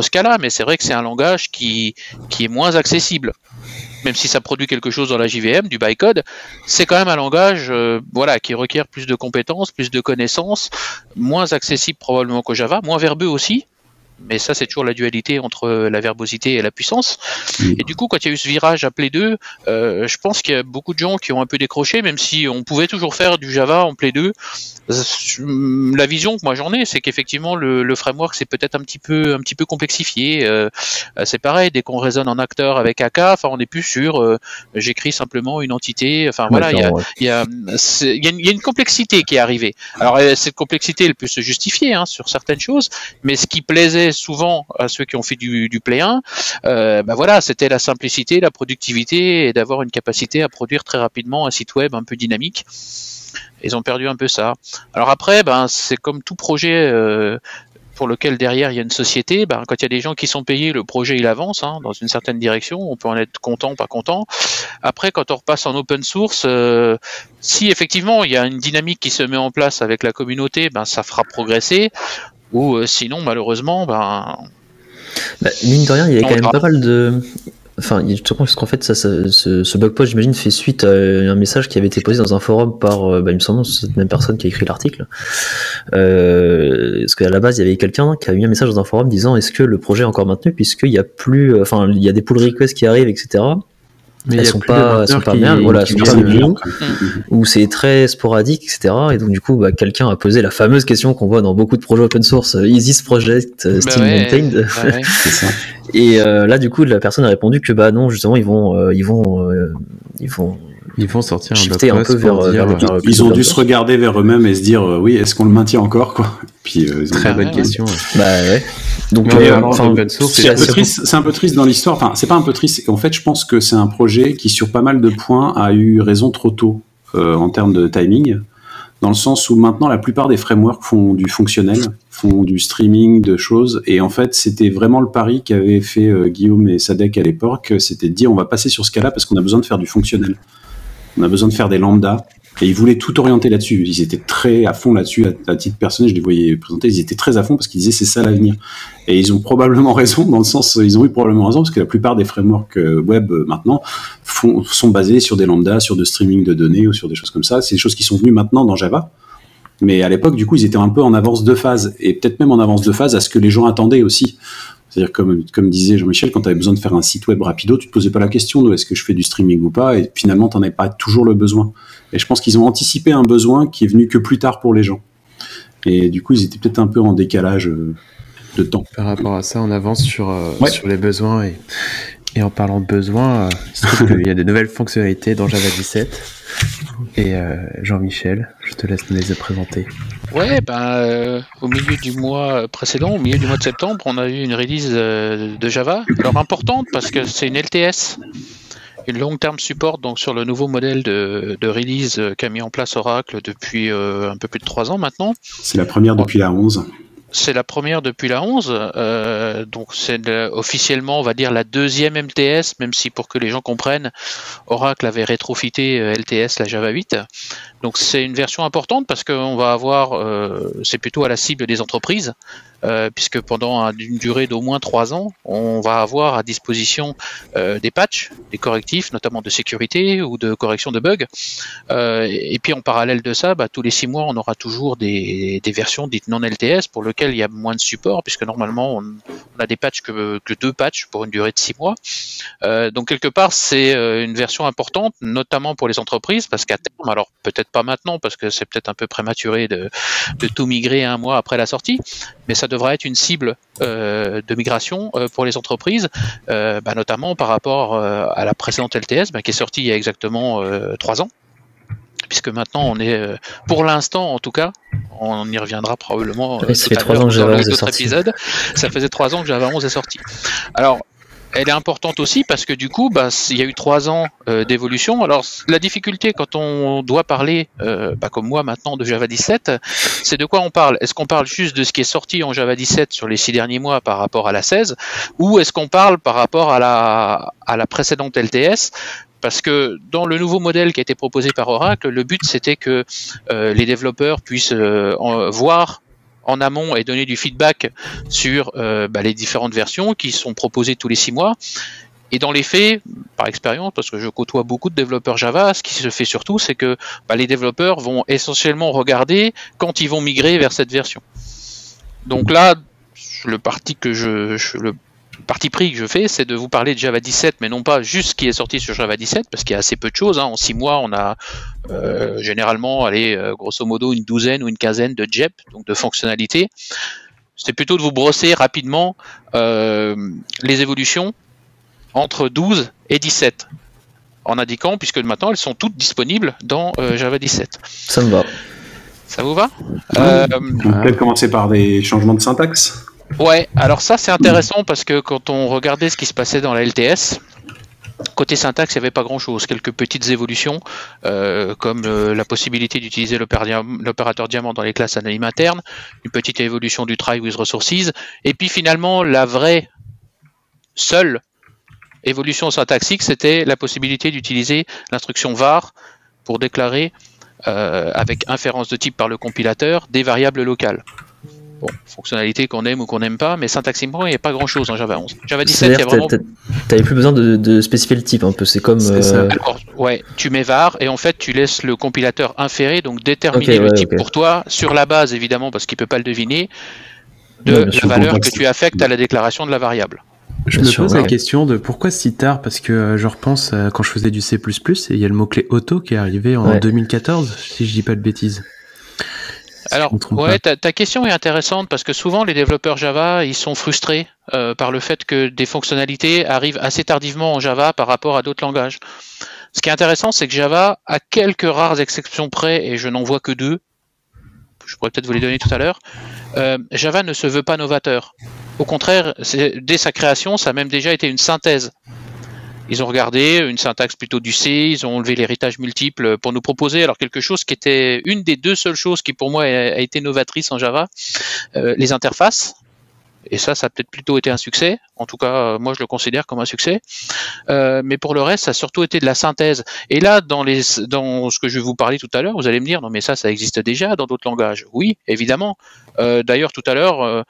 Scala, mais c'est vrai que c'est un langage qui est moins accessible. Même si ça produit quelque chose dans la JVM, du bytecode, c'est quand même un langage qui requiert plus de compétences, plus de connaissances, moins accessible probablement qu'au Java, moins verbeux aussi. Mais ça, c'est toujours la dualité entre la verbosité et la puissance. Et du coup, quand il y a eu ce virage à Play 2, je pense qu'il y a beaucoup de gens qui ont un peu décroché, même si on pouvait toujours faire du Java en Play 2. La vision que moi j'en ai, c'est qu'effectivement le framework c'est peut-être un petit peu complexifié. C'est pareil, dès qu'on raisonne en acteur avec AK, on n'est plus sur j'écris simplement une entité. Il y a une complexité qui est arrivée. Alors cette complexité, elle peut se justifier sur certaines choses, mais ce qui plaisait souvent à ceux qui ont fait du Play 1, c'était la simplicité, la productivité et d'avoir une capacité à produire très rapidement un site web un peu dynamique. Ils ont perdu un peu ça. Alors après, c'est comme tout projet pour lequel derrière il y a une société. Quand il y a des gens qui sont payés, le projet il avance dans une certaine direction. On peut en être content, pas content. Après, quand on repasse en open source, si effectivement il y a une dynamique qui se met en place avec la communauté, ça fera progresser. Ou sinon, malheureusement, mine de rien, il y a quand même pas mal de. Justement, parce qu'en fait, ce blog post, j'imagine, fait suite à un message qui avait été posé dans un forum par, il me semble, cette même personne qui a écrit l'article. Parce qu'à la base, il y avait quelqu'un qui a mis un message dans un forum disant est-ce que le projet est encore maintenu, puisqu'il y a plus, il y a des pull requests qui arrivent, etc. Mais elles sont pas bien, où c'est très sporadique, etc. Et donc du coup, quelqu'un a posé la fameuse question qu'on voit dans beaucoup de projets open source, is this project still maintained? C'est ça. Et là, du coup, la personne a répondu que non, justement, ils vont sortir un peu vers ils ont dû se regarder vers eux-mêmes et se dire oui, est-ce qu'on le maintient encore, quoi. Puis très bonne question. Ouais. Donc c'est un peu triste dans l'histoire. Enfin, c'est pas un peu triste. En fait, je pense que c'est un projet qui, sur pas mal de points, a eu raison trop tôt en termes de timing. Dans le sens où maintenant, la plupart des frameworks font du fonctionnel, font du streaming de choses. Et en fait, c'était vraiment le pari qu'avaient fait Guillaume et Sadek à l'époque. C'était de dire on va passer sur ce cas-là parce qu'on a besoin de faire du fonctionnel. On a besoin de faire des lambdas. Et ils voulaient tout orienter là-dessus. Ils étaient très à fond là-dessus, à titre personnel, je les voyais présenter, ils étaient très à fond parce qu'ils disaient c'est ça l'avenir. Et ils ont probablement raison, dans le sens, ils ont eu probablement raison, parce que la plupart des frameworks web maintenant sont basés sur des lambdas, sur de streaming de données ou sur des choses comme ça. C'est des choses qui sont venues maintenant dans Java. Mais à l'époque, du coup, ils étaient un peu en avance de phase, et peut-être même en avance de phase à ce que les gens attendaient aussi. C'est-à-dire, comme disait Jean-Michel, quand tu avais besoin de faire un site web rapido, tu te posais pas la question de est-ce que je fais du streaming ou pas, et finalement, tu n'en avais pas toujours le besoin. Et je pense qu'ils ont anticipé un besoin qui est venu que plus tard pour les gens. Et du coup, ils étaient peut-être un peu en décalage de temps. Par rapport à ça, on avance sur les besoins. Et en parlant de besoins, il se trouve qu'il y a de nouvelles fonctionnalités dans Java 17. Et Jean-Michel, je te laisse nous les présenter. Ouais, au milieu du mois précédent, au milieu du mois de septembre, on a eu une release de Java. Alors importante parce que c'est une LTS, une long term support, donc sur le nouveau modèle de release qu'a mis en place Oracle depuis un peu plus de 3 ans maintenant. C'est la première depuis la 11. C'est la première depuis la 11, donc c'est officiellement, on va dire, la deuxième MTS, même si pour que les gens comprennent, Oracle avait rétrofité LTS, la Java 8. Donc c'est une version importante parce qu'on va avoir, c'est plutôt à la cible des entreprises, puisque pendant une durée d'au moins 3 ans, on va avoir à disposition des patchs, des correctifs, notamment de sécurité ou de correction de bugs. Et puis en parallèle de ça, tous les 6 mois, on aura toujours des versions dites non LTS pour lesquelles il y a moins de support, puisque normalement on a des patchs que 2 patchs pour une durée de 6 mois. Donc quelque part, c'est une version importante, notamment pour les entreprises, parce qu'à terme, alors peut-être pas maintenant, parce que c'est peut-être un peu prématuré de tout migrer 1 mois après la sortie, mais ça devrait être une cible de migration pour les entreprises, notamment par rapport à la précédente LTS qui est sortie il y a exactement 3 ans, puisque maintenant on est, pour l'instant en tout cas, on y reviendra probablement ça fait 3 ans que Java 11 est sorti. Ça faisait 3 ans que Java 11 est sorti. Alors, elle est importante aussi parce que du coup, il y a eu 3 ans d'évolution. Alors, la difficulté quand on doit parler, comme moi maintenant, de Java 17, c'est de quoi on parle. Est-ce qu'on parle juste de ce qui est sorti en Java 17 sur les 6 derniers mois par rapport à la 16, ou est-ce qu'on parle par rapport à la précédente LTS? Parce que dans le nouveau modèle qui a été proposé par Oracle, le but c'était que les développeurs puissent voir en amont et donner du feedback sur les différentes versions qui sont proposées tous les 6 mois. Et dans les faits, par expérience, parce que je côtoie beaucoup de développeurs Java, ce qui se fait surtout, c'est que les développeurs vont essentiellement regarder quand ils vont migrer vers cette version. Donc là, le parti pris que je fais, c'est de vous parler de Java 17, mais non pas juste ce qui est sorti sur Java 17, parce qu'il y a assez peu de choses. En 6 mois, on a généralement, grosso modo, une douzaine ou une quinzaine de JEP, donc de fonctionnalités. C'est plutôt de vous brosser rapidement les évolutions entre 12 et 17, en indiquant, puisque maintenant, elles sont toutes disponibles dans Java 17. Ça me va. Ça vous va? On peut peut-être commencer par des changements de syntaxe. Ouais, alors ça c'est intéressant parce que quand on regardait ce qui se passait dans la LTS, côté syntaxe il n'y avait pas grand chose, quelques petites évolutions comme la possibilité d'utiliser l'opérateur diamant dans les classes anonymes internes, une petite évolution du try with resources, et puis finalement la vraie seule évolution syntaxique c'était la possibilité d'utiliser l'instruction var pour déclarer avec inférence de type par le compilateur des variables locales. Bon, fonctionnalité qu'on aime ou qu'on n'aime pas, mais syntaxiquement, il n'y a pas grand-chose en Java 11. Java 17, il y a vraiment... T'avais plus besoin de spécifier le type, un peu, c'est comme... Alors, ouais, tu mets var, et en fait, tu laisses le compilateur inférer, donc déterminer le type pour toi, sur la base, évidemment, parce qu'il ne peut pas le deviner, de la valeur que tu affectes à la déclaration de la variable. Je me pose la question de pourquoi si tard, parce que je repense quand je faisais du C++, et il y a le mot-clé auto qui est arrivé en 2014, si je dis pas de bêtises. Alors, ouais, ta question est intéressante parce que souvent les développeurs Java, ils sont frustrés par le fait que des fonctionnalités arrivent assez tardivement en Java par rapport à d'autres langages. Ce qui est intéressant, c'est que Java, à quelques rares exceptions près, et je n'en vois que 2, je pourrais peut-être vous les donner tout à l'heure, Java ne se veut pas novateur. Au contraire, dès sa création, ça a même déjà été une synthèse. Ils ont regardé une syntaxe plutôt du C, ils ont enlevé l'héritage multiple pour nous proposer alors quelque chose qui était une des 2 seules choses qui pour moi a été novatrice en Java, les interfaces. Et ça a peut-être plutôt été un succès. En tout cas, moi, je le considère comme un succès. Mais pour le reste, ça a surtout été de la synthèse. Et là, dans ce que je vais vous parler tout à l'heure, vous allez me dire, non, mais ça existe déjà dans d'autres langages. Oui, évidemment. D'ailleurs, tout à l'heure,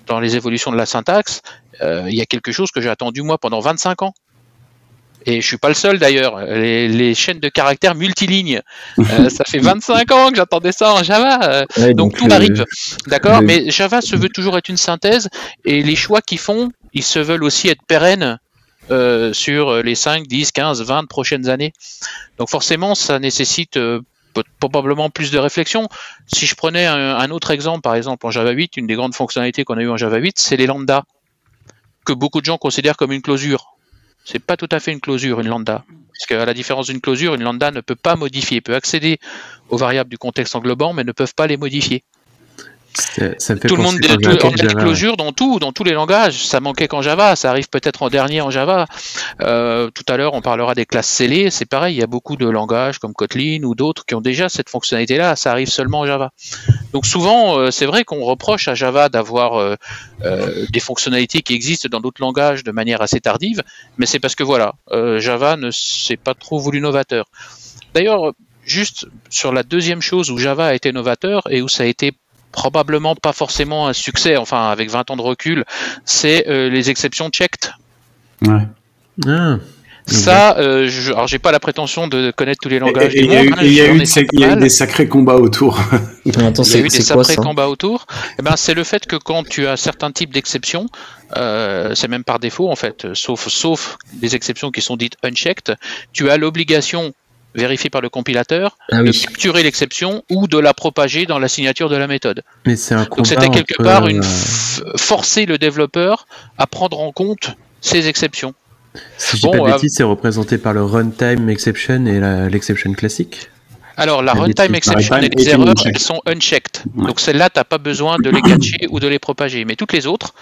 dans les évolutions de la syntaxe, il y a quelque chose que j'ai attendu, moi, pendant 25 ans. Et je suis pas le seul d'ailleurs, les chaînes de caractères multilignes, ça fait 25 ans que j'attendais ça en Java, Ouais, donc tout arrive, d'accord, mais Java se veut toujours être une synthèse, et les choix qu'ils font, ils se veulent aussi être pérennes sur les 5, 10, 15, 20 prochaines années. Donc forcément, ça nécessite probablement plus de réflexion. Si je prenais un autre exemple, par exemple en Java 8, une des grandes fonctionnalités qu'on a eues en Java 8, c'est les lambdas, que beaucoup de gens considèrent comme une closure. C'est pas tout à fait une closure, une lambda. Parce qu'à la différence d'une closure, une lambda ne peut pas modifier, peut accéder aux variables du contexte englobant, mais ne peuvent pas les modifier. Ça me fait Tout le monde penser quand on a des Java, closures dans tous les langages. Ça manquait qu'en Java, ça arrive peut-être en dernier en Java. Tout à l'heure, on parlera des classes scellées. C'est pareil, il y a beaucoup de langages comme Kotlin ou d'autres qui ont déjà cette fonctionnalité-là. Ça arrive seulement en Java. Donc souvent, c'est vrai qu'on reproche à Java d'avoir des fonctionnalités qui existent dans d'autres langages de manière assez tardive, mais c'est parce que voilà, Java ne s'est pas trop voulu novateur. D'ailleurs, juste sur la deuxième chose où Java a été novateur et où ça a été probablement pas forcément un succès, enfin avec 20 ans de recul, c'est les exceptions checked. Ouais. Ah, Ça, alors j'ai pas la prétention de connaître tous les langages du monde. Il y a eu des sacrés combats autour. Attends, Il y a eu des c'est quoi sacrés ça? combats autour. Eh ben, c'est le fait que quand tu as certains types d'exceptions, c'est même par défaut en fait, sauf des exceptions qui sont dites unchecked, tu as l'obligation vérifiée par le compilateur de capturer l'exception ou de la propager dans la signature de la méthode. mais c'est un combat. Donc c'était quelque part forcer le développeur à prendre en compte ces exceptions. Si je dis pas de bêtises, c'est représenté par le runtime exception et l'exception classique. Alors, la runtime exception et les erreurs, elles sont unchecked. Ouais. Donc, celles-là, tu n'as pas besoin de les catcher ou de les propager. Mais toutes les autres,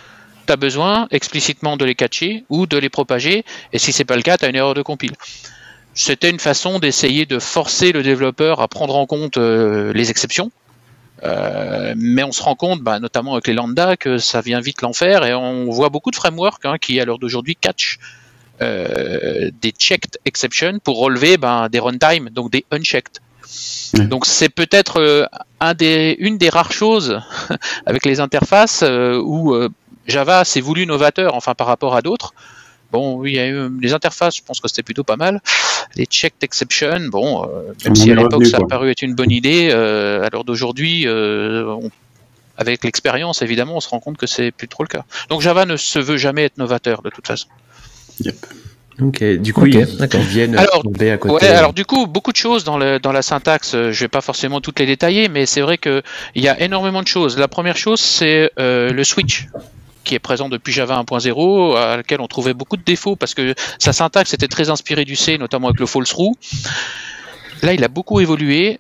tu as besoin explicitement de les catcher ou de les propager. Et si ce n'est pas le cas, tu as une erreur de compile. C'était une façon d'essayer de forcer le développeur à prendre en compte les exceptions. Mais on se rend compte, notamment avec les lambda, que ça vient vite l'enfer. Et on voit beaucoup de frameworks qui, à l'heure d'aujourd'hui, catch des checked exceptions pour relever des runtime, donc des unchecked. Oui. Donc c'est peut-être une des rares choses avec les interfaces où Java s'est voulu novateur, enfin par rapport à d'autres. Bon, oui, il y a eu les interfaces, je pense que c'était plutôt pas mal. Les checked exceptions, bon, même si à l'époque ça a paru être une bonne idée, à l'heure d'aujourd'hui, avec l'expérience, évidemment, on se rend compte que c'est plus trop le cas. Donc Java ne se veut jamais être novateur de toute façon. Yep. Ok, du coup, ils viennent tomber à côté. Ouais, alors du coup, beaucoup de choses dans la syntaxe, je vais pas forcément toutes les détailler, mais c'est vrai qu'il y a énormément de choses. La première chose, c'est le switch, qui est présent depuis Java 1.0, à laquelle on trouvait beaucoup de défauts, parce que sa syntaxe était très inspirée du C, notamment avec le false through. Là, il a beaucoup évolué.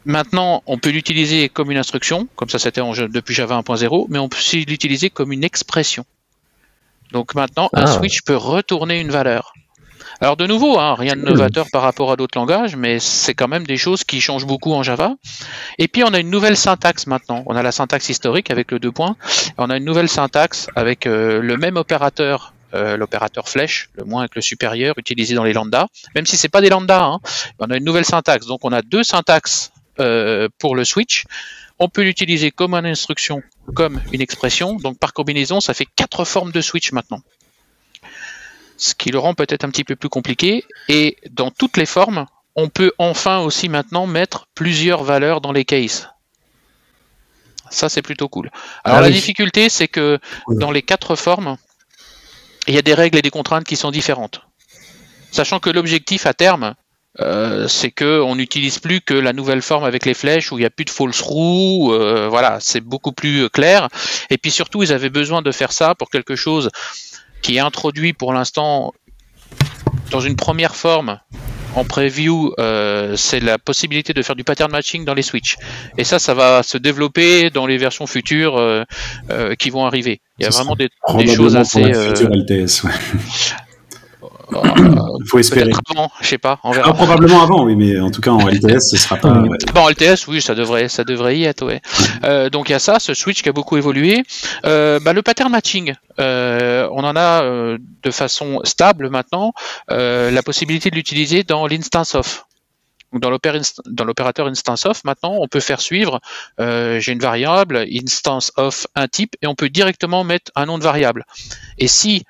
Maintenant, on peut l'utiliser comme une instruction, comme ça c'était depuis Java 1.0, mais on peut aussi l'utiliser comme une expression. Donc maintenant, un switch peut retourner une valeur. Alors de nouveau, rien de novateur par rapport à d'autres langages, mais c'est quand même des choses qui changent beaucoup en Java. Et puis on a une nouvelle syntaxe maintenant. On a la syntaxe historique avec le 2 points. On a une nouvelle syntaxe avec le même opérateur, l'opérateur flèche, le moins avec le supérieur, utilisé dans les lambdas. Même si c'est pas des lambdas, on a une nouvelle syntaxe. Donc on a deux syntaxes pour le switch. On peut l'utiliser comme une instruction, comme une expression. Donc par combinaison, ça fait 4 formes de switch maintenant. Ce qui le rend peut-être un petit peu plus compliqué. Et dans toutes les formes, on peut enfin aussi maintenant mettre plusieurs valeurs dans les cases. Ça, c'est plutôt cool. Alors la difficulté, c'est que dans les 4 formes, il y a des règles et des contraintes qui sont différentes. Sachant que l'objectif à terme, c'est qu'on n'utilise plus que la nouvelle forme avec les flèches où il n'y a plus de false through, voilà, c'est beaucoup plus clair. Et puis surtout, ils avaient besoin de faire ça pour quelque chose qui est introduit pour l'instant dans une première forme en preview, c'est la possibilité de faire du pattern matching dans les switches. Et ça va se développer dans les versions futures qui vont arriver. Il y a vraiment des choses assez... LTS, Faut espérer. Peut-être avant, je sais pas, on verra. Probablement avant, oui, mais en tout cas en LTS, ce sera pas. Ouais. Bon, LTS, oui, ça devrait y être, ouais. Donc il y a ça, ce switch qui a beaucoup évolué. Le pattern matching, on en a de façon stable maintenant, la possibilité de l'utiliser dans l'instance of. Donc dans l'opérateur instance of, maintenant, on peut faire suivre, j'ai une variable, instance of un type, et on peut directement mettre un nom de variable. Et si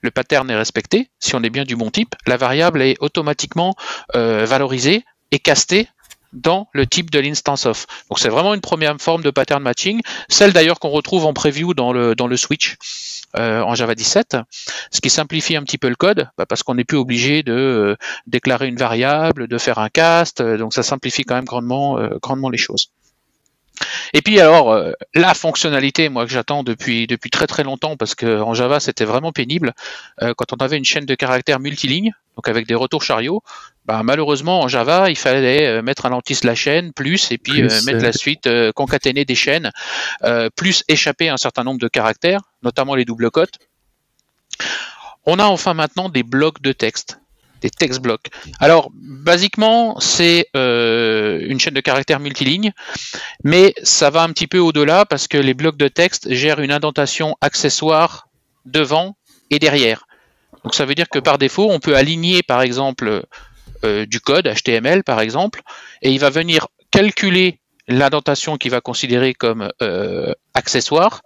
le pattern est respecté, si on est bien du bon type, la variable est automatiquement valorisée et castée dans le type de l'instance of. Donc c'est vraiment une première forme de pattern matching, celle d'ailleurs qu'on retrouve en preview dans le switch en Java 17, ce qui simplifie un petit peu le code, parce qu'on n'est plus obligé de déclarer une variable, de faire un cast, donc ça simplifie quand même grandement les choses. Et puis alors, la fonctionnalité, moi que j'attends depuis très très longtemps, parce que en Java c'était vraiment pénible, quand on avait une chaîne de caractères multiligne, donc avec des retours chariots, malheureusement en Java il fallait mettre un anti/n plus et puis mettre la suite concaténer des chaînes, plus échapper un certain nombre de caractères, notamment les doubles cotes. On a enfin maintenant des blocs de texte. Des text blocks. Alors, basiquement, c'est une chaîne de caractères multiligne, mais ça va un petit peu au-delà parce que les blocs de texte gèrent une indentation accessoire devant et derrière. Donc, ça veut dire que par défaut, on peut aligner, par exemple, du code HTML, par exemple, et il va venir calculer l'indentation qu'il va considérer comme accessoire.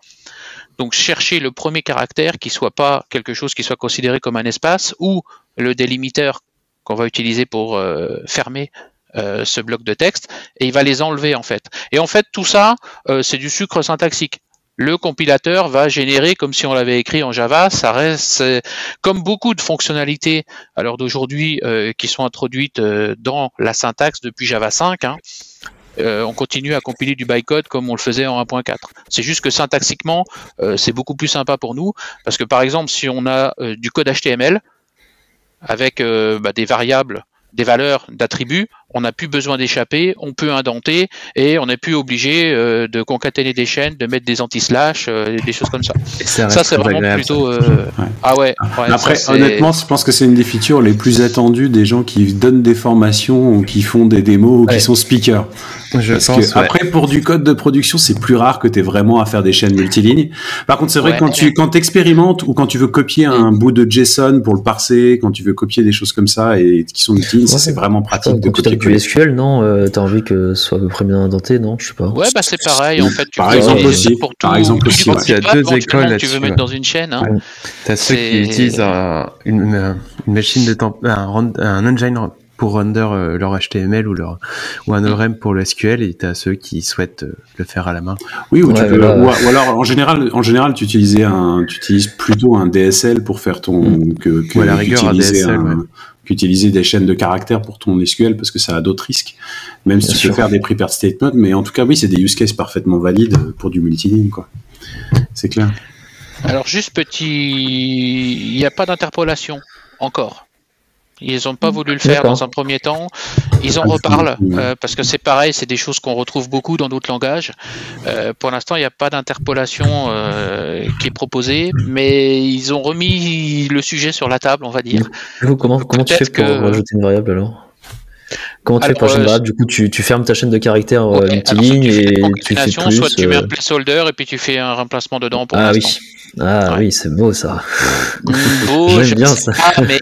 Donc, chercher le premier caractère qui soit pas quelque chose qui soit considéré comme un espace ou le délimiteur qu'on va utiliser pour fermer ce bloc de texte, et il va les enlever en fait. Et en fait, tout ça, c'est du sucre syntaxique. Le compilateur va générer comme si on l'avait écrit en Java. Ça reste comme beaucoup de fonctionnalités à l'heure d'aujourd'hui qui sont introduites dans la syntaxe depuis Java 5. On continue à compiler du bytecode comme on le faisait en 1.4. C'est juste que syntaxiquement, c'est beaucoup plus sympa pour nous, parce que par exemple, si on a du code HTML avec des variables, des valeurs d'attributs, on n'a plus besoin d'échapper, on peut indenter et on n'est plus obligé de concaténer des chaînes, de mettre des anti-slash, des choses comme ça. Ça c'est vraiment agréable, plutôt... Ah ouais. Après, ça, honnêtement, je pense que c'est une des features les plus attendues des gens qui donnent des formations ou qui font des démos ou qui sont speakers. Après, pour du code de production, c'est plus rare que tu aies vraiment à faire des chaînes multilignes. Par contre, c'est vrai que quand tu expérimentes ou quand tu veux copier un bout de JSON pour le parser, quand tu veux copier des choses comme ça et qui sont multilignes, ça c'est vraiment pratique de copier. Du SQL, non, t'as envie que ce soit à peu près bien indenté, non? Je sais pas. Ouais, c'est pareil. En fait, par exemple aussi. Il y a deux écoles là-dessus. Tu veux mettre dans une chaîne. T'as ceux qui utilisent une machine de temps, un engine pour render leur HTML ou un ORM pour le SQL, et t'as ceux qui souhaitent le faire à la main. Oui, ou alors en général tu utilises plutôt un DSL pour faire ton ou à la rigueur un DSL. Qu'utiliser des chaînes de caractères pour ton SQL parce que ça a d'autres risques, même si tu peux faire des prepared statements, mais en tout cas oui, c'est des use cases parfaitement valides pour du multiligne, quoi. C'est clair. Alors juste il n'y a pas d'interpolation encore. Ils n'ont pas voulu le faire dans un premier temps. Ils en reparlent parce que c'est pareil, c'est des choses qu'on retrouve beaucoup dans d'autres langages. Pour l'instant, il n'y a pas d'interpolation qui est proposée, mais ils ont remis le sujet sur la table, on va dire. Comment tu fais pour rajouter une variable alors? Comment tu fais pour une variable? Du coup, tu fermes ta chaîne de caractères multiligne et tu fais plus. Soit tu mets un placeholder et puis tu fais un remplacement dedans pour l'instant. Oui. Oui, c'est beau ça. Beau, j'aime bien ça. Mais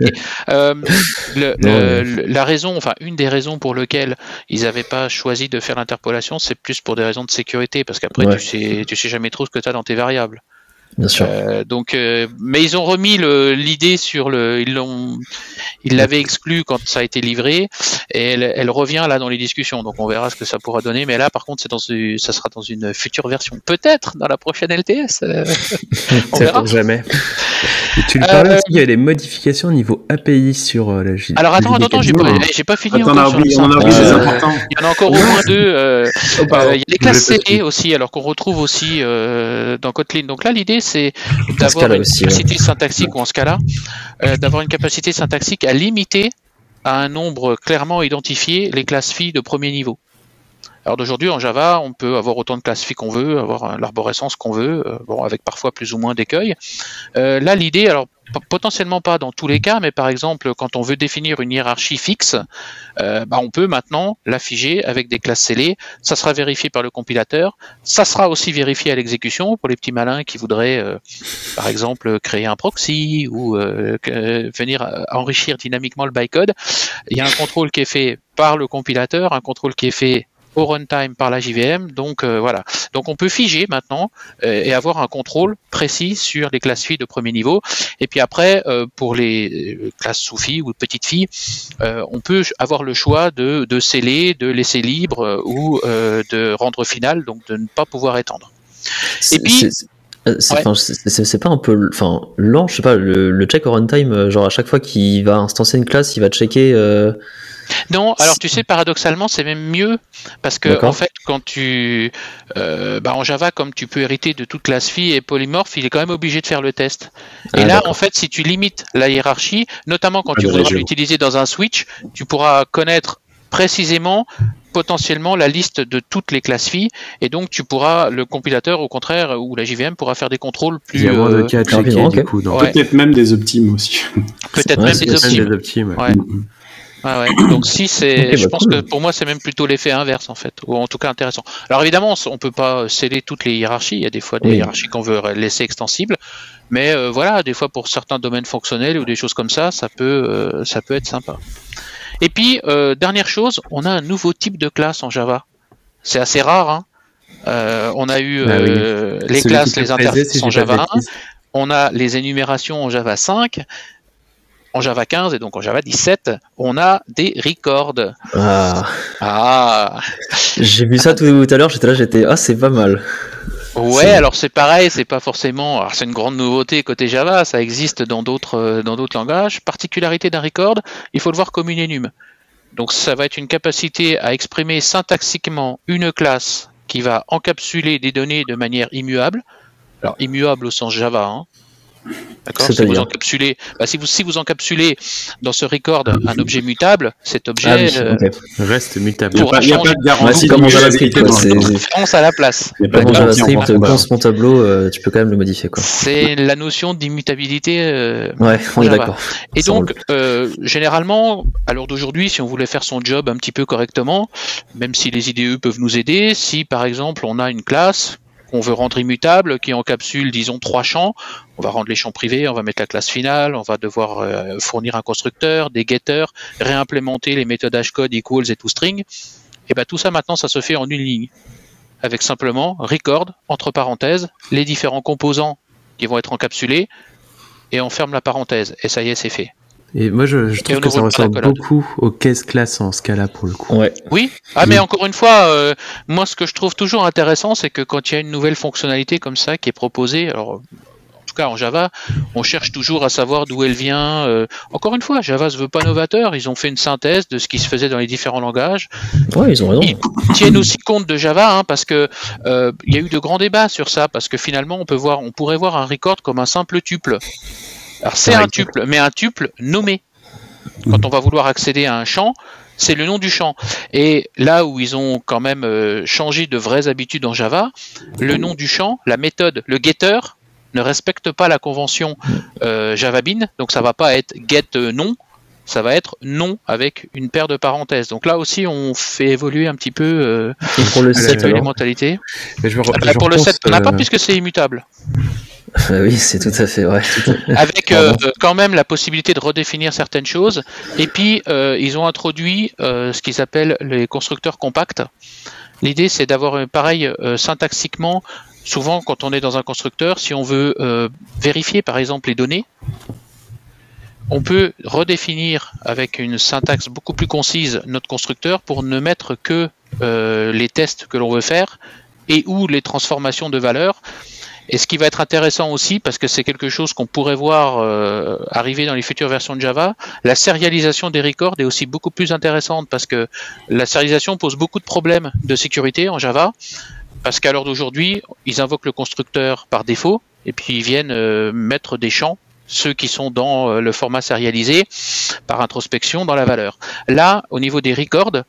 la raison, enfin une des raisons pour lesquelles ils n'avaient pas choisi de faire l'interpolation, c'est plus pour des raisons de sécurité, parce qu'après tu sais jamais trop ce que tu as dans tes variables. Bien sûr. Mais ils ont remis l'idée sur ils l'avaient exclu quand ça a été livré, et elle revient là dans les discussions. Donc on verra ce que ça pourra donner. Mais là, par contre, ça sera dans une future version, peut-être dans la prochaine LTS. On verra. Jamais. Et tu le parlais aussi, il y a des modifications au niveau API sur la JDK. Alors attends, j'ai pas fini. On en a oublié des importants. Il y en a encore au moins deux. Il y a les classes CE aussi, alors qu'on retrouve aussi dans Kotlin. Donc là, l'idée, c'est d'avoir une capacité syntaxique, ou en Scala, d'avoir une capacité syntaxique à limiter à un nombre clairement identifié les classes filles de premier niveau. Alors d'aujourd'hui en Java, on peut avoir autant de classes phi qu'on veut, avoir l'arborescence qu'on veut, bon, avec parfois plus ou moins d'écueils. Là, l'idée, alors potentiellement pas dans tous les cas, mais par exemple, quand on veut définir une hiérarchie fixe, on peut maintenant la figer avec des classes scellées. Ça sera vérifié par le compilateur. Ça sera aussi vérifié à l'exécution pour les petits malins qui voudraient, par exemple, créer un proxy ou venir enrichir dynamiquement le bytecode. Il y a un contrôle qui est fait par le compilateur, un contrôle qui est fait au runtime par la JVM, donc voilà. Donc on peut figer maintenant et avoir un contrôle précis sur les classes phi de premier niveau. Et puis après, pour les classes sous-phi ou petites phi, on peut avoir le choix de sceller, de laisser libre ou de rendre final, donc de ne pas pouvoir étendre. Et puis c'est pas un peu lent, je sais pas, le check au runtime, genre à chaque fois qu'il va instancier une classe, il va checker. Non, alors tu sais, paradoxalement, c'est même mieux parce que en fait, quand tu en Java, comme tu peux hériter de toute classe phi et polymorphe, il est quand même obligé de faire le test. Et là, en fait, si tu limites la hiérarchie, notamment quand tu voudras l'utiliser dans un switch, tu pourras connaître précisément potentiellement la liste de toutes les classes phi, et donc tu pourras, le compilateur au contraire, ou la JVM pourra faire des contrôles plus... Il y a moins de cas à checker, du coup. Peut-être même des optimes aussi. Peut-être même des optimes. Donc si c'est, je pense que pour moi c'est même plutôt l'effet inverse en fait, ou en tout cas intéressant. Alors évidemment on peut pas sceller toutes les hiérarchies, il y a des fois des hiérarchies qu'on veut laisser extensibles, mais voilà, des fois pour certains domaines fonctionnels ou des choses comme ça, ça peut être sympa. Et puis dernière chose, on a un nouveau type de classe en Java. C'est assez rare, hein. On a eu les classes, les interfaces en Java 1, on a les énumérations en Java 5. En Java 15 et donc en Java 17, on a des records. J'ai vu ça tout à l'heure, c'est pas mal. Ouais, alors c'est pareil, c'est pas forcément... Alors c'est une grande nouveauté côté Java, ça existe dans d'autres langages. Particularité d'un record, il faut le voir comme une enum. Donc ça va être une capacité à exprimer syntaxiquement une classe qui va encapsuler des données de manière immuable. Alors immuable au sens Java, hein. D'accord. Si vous encapsulez, si vous encapsulez dans ce record un objet mutable, cet objet reste mutable. Il n'y a pas de garantie. Comme en JavaScript, c'est référence à la place. Comme en JavaScript, dans mon tableau, tu peux quand même le modifier, quoi. C'est la notion d'immutabilité. On est d'accord. Et donc, généralement, à l'heure d'aujourd'hui, si on voulait faire son job un petit peu correctement, même si les IDE peuvent nous aider, si par exemple on a une classe qu'on veut rendre immutable, qui encapsule, disons, 3 champs. On va rendre les champs privés, on va mettre la classe finale, on va devoir fournir un constructeur, des getters, réimplémenter les méthodes hashcode, equals et toString. Et bien tout ça maintenant, ça se fait en une ligne, avec simplement record, entre parenthèses, les différents composants qui vont être encapsulés, et on ferme la parenthèse, et ça y est, c'est fait. Et moi, je trouve que ça ressemble beaucoup aux case classes en Scala pour le coup. Oui, mais encore une fois, moi, ce que je trouve toujours intéressant, c'est que quand il y a une nouvelle fonctionnalité comme ça qui est proposée, alors en tout cas en Java, on cherche toujours à savoir d'où elle vient. Encore une fois, Java se veut pas novateur, ils ont fait une synthèse de ce qui se faisait dans les différents langages. Ouais, ils ont raison. Ils tiennent aussi compte de Java, hein, parce que il y a eu de grands débats sur ça, parce que finalement, on pourrait voir un record comme un simple tuple. Alors c'est un tuple, mais un tuple nommé. Quand on va vouloir accéder à un champ, c'est le nom du champ. Et là où ils ont quand même changé de vraies habitudes en Java, le nom du champ, la méthode, le getter, ne respecte pas la convention JavaBean, donc ça va pas être get nom, ça va être nom avec une paire de parenthèses. Donc là aussi, on fait évoluer un petit peu les mentalités. Pour le 7, on n'a pas puisque c'est immutable. Oui, c'est tout à fait vrai. Avec quand même la possibilité de redéfinir certaines choses. Et puis, ils ont introduit ce qu'ils appellent les constructeurs compacts. L'idée, c'est d'avoir pareil syntaxiquement. Souvent, quand on est dans un constructeur, si on veut vérifier par exemple les données, on peut redéfinir avec une syntaxe beaucoup plus concise notre constructeur pour ne mettre que les tests que l'on veut faire et ou les transformations de valeurs. Et ce qui va être intéressant aussi, parce que c'est quelque chose qu'on pourrait voir arriver dans les futures versions de Java, la sérialisation des records est aussi beaucoup plus intéressante, parce que la sérialisation pose beaucoup de problèmes de sécurité en Java, parce qu'à l'heure d'aujourd'hui, ils invoquent le constructeur par défaut, et puis ils viennent mettre des champs, ceux qui sont dans le format sérialisé, par introspection dans la valeur. Là, au niveau des records,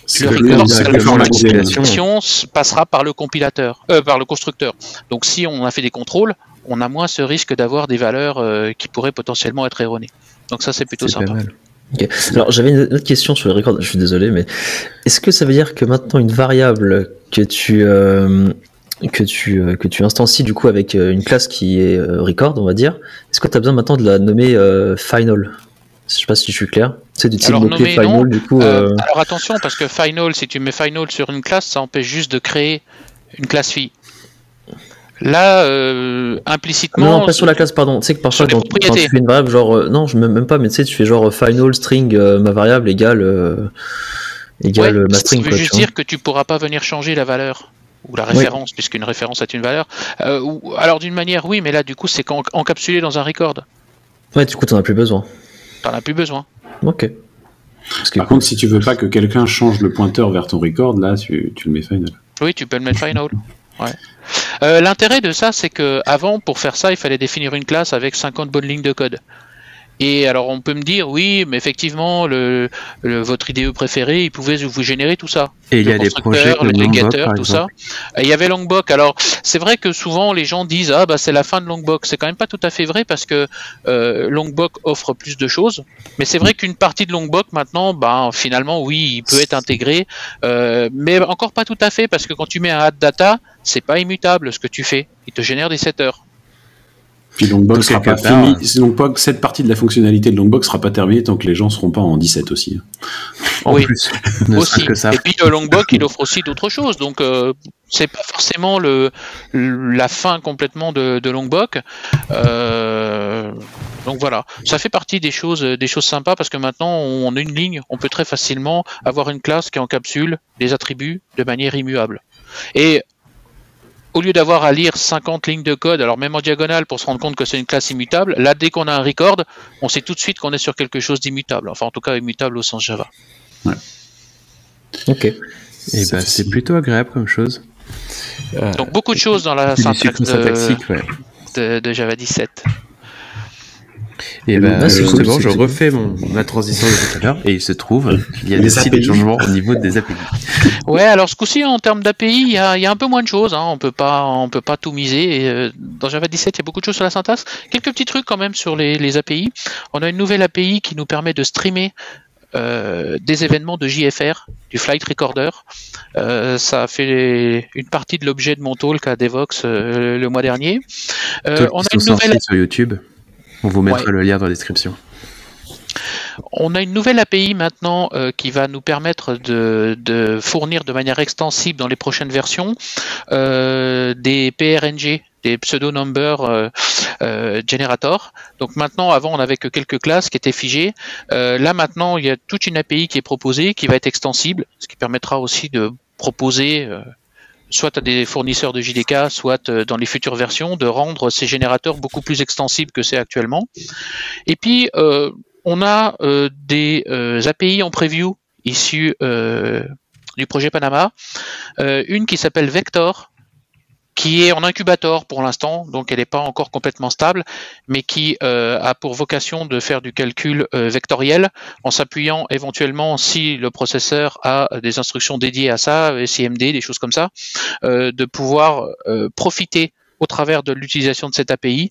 C'est Le le record, directement la compilation. passera par le compilateur, par le constructeur. Donc si on a fait des contrôles, on a moins ce risque d'avoir des valeurs qui pourraient potentiellement être erronées. Donc ça, c'est plutôt C'est pas sympa. mal. Ok. Alors j'avais une autre question sur les records, je suis désolé, mais est-ce que ça veut dire que maintenant une variable que tu instancies du coup avec une classe qui est record, on va dire, est-ce que tu as besoin maintenant de la nommer final? Je sais pas si je suis clair. C'est du type Alors, mot-clé nommer, non. final du coup. Alors attention, parce que final, si tu mets final sur une classe, ça empêche juste de créer une classe fille. Là, implicitement. Non, pas sur la classe, pardon. Tu sais que parfois, sur les quand propriétés. tu fais une variable, genre, non, je même pas, mais tu sais, tu fais genre final string ma variable égale Ouais, ma ça string. veut Quoi, juste tu vois. dire que tu pourras pas venir changer la valeur ou la référence, puisqu'une référence est une valeur. Alors d'une manière, oui, mais là, du coup, c'est encapsulé dans un record. Ouais, du coup, t'en as plus besoin. T'en as plus besoin. Ok. Parce que, Par contre, si tu veux pas que quelqu'un change le pointeur vers ton record, là, tu le mets final. Oui, tu peux le mettre final. Ouais. L'intérêt de ça, c'est que avant, pour faire ça, il fallait définir une classe avec 50 bonnes lignes de code. Et alors, on peut me dire, oui, mais effectivement, votre IDE préféré, il pouvait vous générer tout ça. Et il y Le a des projets constructeur, comme le Longbox, getter, par tout ça. exemple. Il y avait Longbox. Alors, c'est vrai que souvent, les gens disent, ah, bah, c'est la fin de Longbox. C'est quand même pas tout à fait vrai parce que Longbox offre plus de choses. Mais c'est vrai qu'une partie de Longbox, maintenant, bah, finalement, oui, il peut être intégré. Mais encore pas tout à fait parce que quand tu mets un add data, c'est pas immutable ce que tu fais. Il te génère des setters. Puis Longbox sera quelque pas part, fini. Longbox, cette partie de la fonctionnalité de Longbox sera pas terminée tant que les gens seront pas en 17 aussi. En Oui. plus, ne Aussi. serait que ça. Et puis Longbox, il offre aussi d'autres choses. Donc c'est pas forcément la fin complètement de Longbox. Donc voilà, ça fait partie des choses sympas parce que maintenant on a une ligne, on peut très facilement avoir une classe qui encapsule des attributs de manière immuable. Et au lieu d'avoir à lire 50 lignes de code, alors même en diagonale pour se rendre compte que c'est une classe immutable, là dès qu'on a un record, on sait tout de suite qu'on est sur quelque chose d'immutable. Enfin en tout cas immutable au sens Java. Ok. Et bah, c'est plutôt agréable comme chose. Donc beaucoup de choses dans la C'est du syntaxe cycle syntaxique, ouais. de Java 17. Et bah, c'est cool, justement, c'est je cool. refais ma transition de tout à l'heure et il se trouve qu'il y a Les aussi des API. changements au niveau des API. Ouais, alors ce coup-ci en termes d'API, il y a un peu moins de choses. Hein. On peut pas tout miser. Et, dans Java 17, il y a beaucoup de choses sur la syntaxe. Quelques petits trucs quand même sur les API. On a une nouvelle API qui nous permet de streamer des événements de JFR, du Flight Recorder. Ça a fait une partie de l'objet de mon talk à Devox le mois dernier. On a une nouvelle sur YouTube. On vous mettra Ouais. le lien dans la description. On a une nouvelle API maintenant qui va nous permettre de fournir de manière extensible dans les prochaines versions des PRNG, des pseudo-number generator. Donc maintenant, avant, on n'avait que quelques classes qui étaient figées. Là maintenant, il y a toute une API qui est proposée, qui va être extensible, ce qui permettra aussi de proposer soit à des fournisseurs de JDK, soit dans les futures versions, de rendre ces générateurs beaucoup plus extensibles que c'est actuellement. Et puis, on a des API en preview issues du projet Panama. Une qui s'appelle Vector, qui est en incubator pour l'instant, donc elle n'est pas encore complètement stable, mais qui a pour vocation de faire du calcul vectoriel en s'appuyant éventuellement, si le processeur a des instructions dédiées à ça, SIMD, des choses comme ça, de pouvoir profiter au travers de l'utilisation de cette API.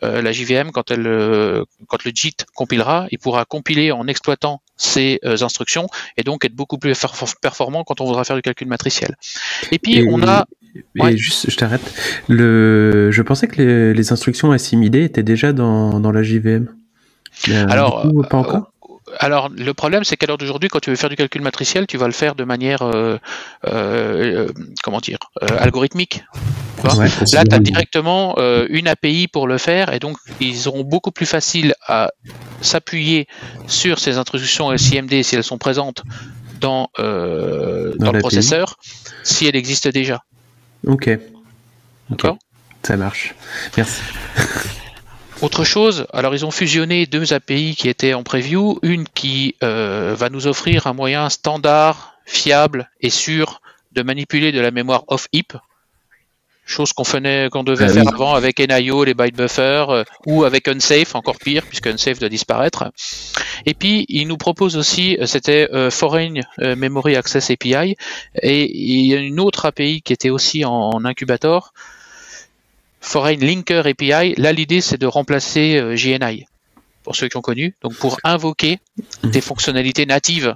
La JVM, quand le JIT compilera, il pourra compiler en exploitant ces instructions et donc être beaucoup plus performant quand on voudra faire du calcul matriciel. Et puis on a... Et Ouais. juste, je t'arrête. Je pensais que les instructions assimilées étaient déjà dans la JVM. Alors, du coup, pas encore. Alors, le problème, c'est qu'à l'heure d'aujourd'hui, quand tu veux faire du calcul matriciel, tu vas le faire de manière, algorithmique. Tu vois. Ouais. Là, tu as directement une API pour le faire, et donc ils auront beaucoup plus facile à s'appuyer sur ces instructions SIMD si elles sont présentes dans le l'API. processeur, si elles existent déjà. Ok. D'accord. Ça marche. Merci. Autre chose, alors ils ont fusionné deux API qui étaient en preview, une qui va nous offrir un moyen standard, fiable et sûr de manipuler de la mémoire off-heap. chose qu'on devait faire avant avec NIO, les byte buffers, ou avec Unsafe, encore pire, puisque Unsafe doit disparaître. Et puis, il nous propose aussi, c'était Foreign Memory Access API, et il y a une autre API qui était aussi en incubator, Foreign Linker API. Là, l'idée, c'est de remplacer JNI, pour ceux qui ont connu, donc pour invoquer des fonctionnalités natives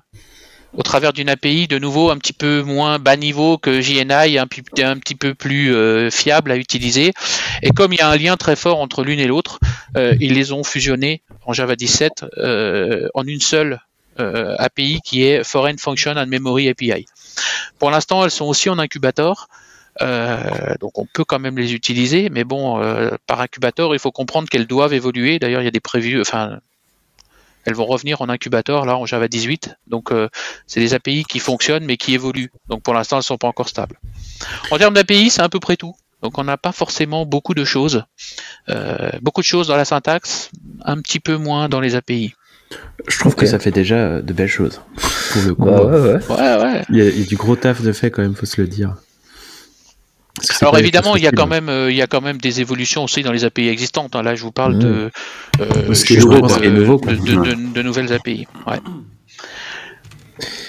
au travers d'une API, de nouveau un petit peu moins bas niveau que JNI, un petit peu plus fiable à utiliser. Et comme il y a un lien très fort entre l'une et l'autre, ils les ont fusionnés en Java 17 en une seule API qui est Foreign Function and Memory API. Pour l'instant, elles sont aussi en incubator. Donc on peut quand même les utiliser, mais bon, par incubator, il faut comprendre qu'elles doivent évoluer. D'ailleurs, il y a des previews, elles vont revenir en incubator là en Java 18. Donc c'est des API qui fonctionnent mais qui évoluent. Donc pour l'instant, elles ne sont pas encore stables. En termes d'API, c'est à peu près tout. Donc on n'a pas forcément beaucoup de choses. Beaucoup de choses dans la syntaxe, un petit peu moins dans les API. Je trouve que ça fait déjà de belles choses. Pour le coup, ouais. Il y a du gros taf de fait quand même, faut se le dire. Alors évidemment, il y a quand même des évolutions aussi dans les API existantes. Là, je vous parle de nouvelles API. Ouais.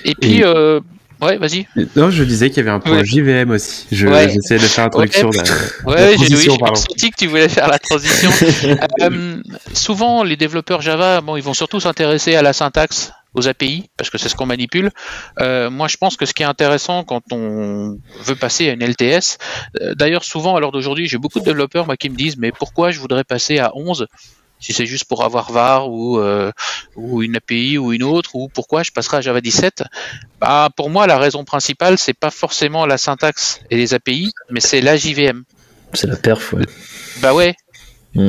Et puis, ouais, vas-y. Non, je disais qu'il y avait un point JVM aussi. J'essayais de faire l'introduction. J'ai senti que tu voulais faire la transition. Souvent, les développeurs Java, ils vont surtout s'intéresser à la syntaxe, aux API, parce que c'est ce qu'on manipule. Moi, je pense que ce qui est intéressant quand on veut passer à une LTS, d'ailleurs, souvent, à l'heure d'aujourd'hui, j'ai beaucoup de développeurs qui me disent, mais pourquoi je voudrais passer à 11 si c'est juste pour avoir var ou une API ou une autre, ou pourquoi je passerai à Java 17 ? Pour moi, la raison principale, c'est pas forcément la syntaxe et les API, mais c'est la JVM. C'est la perf, ouais. Ouais.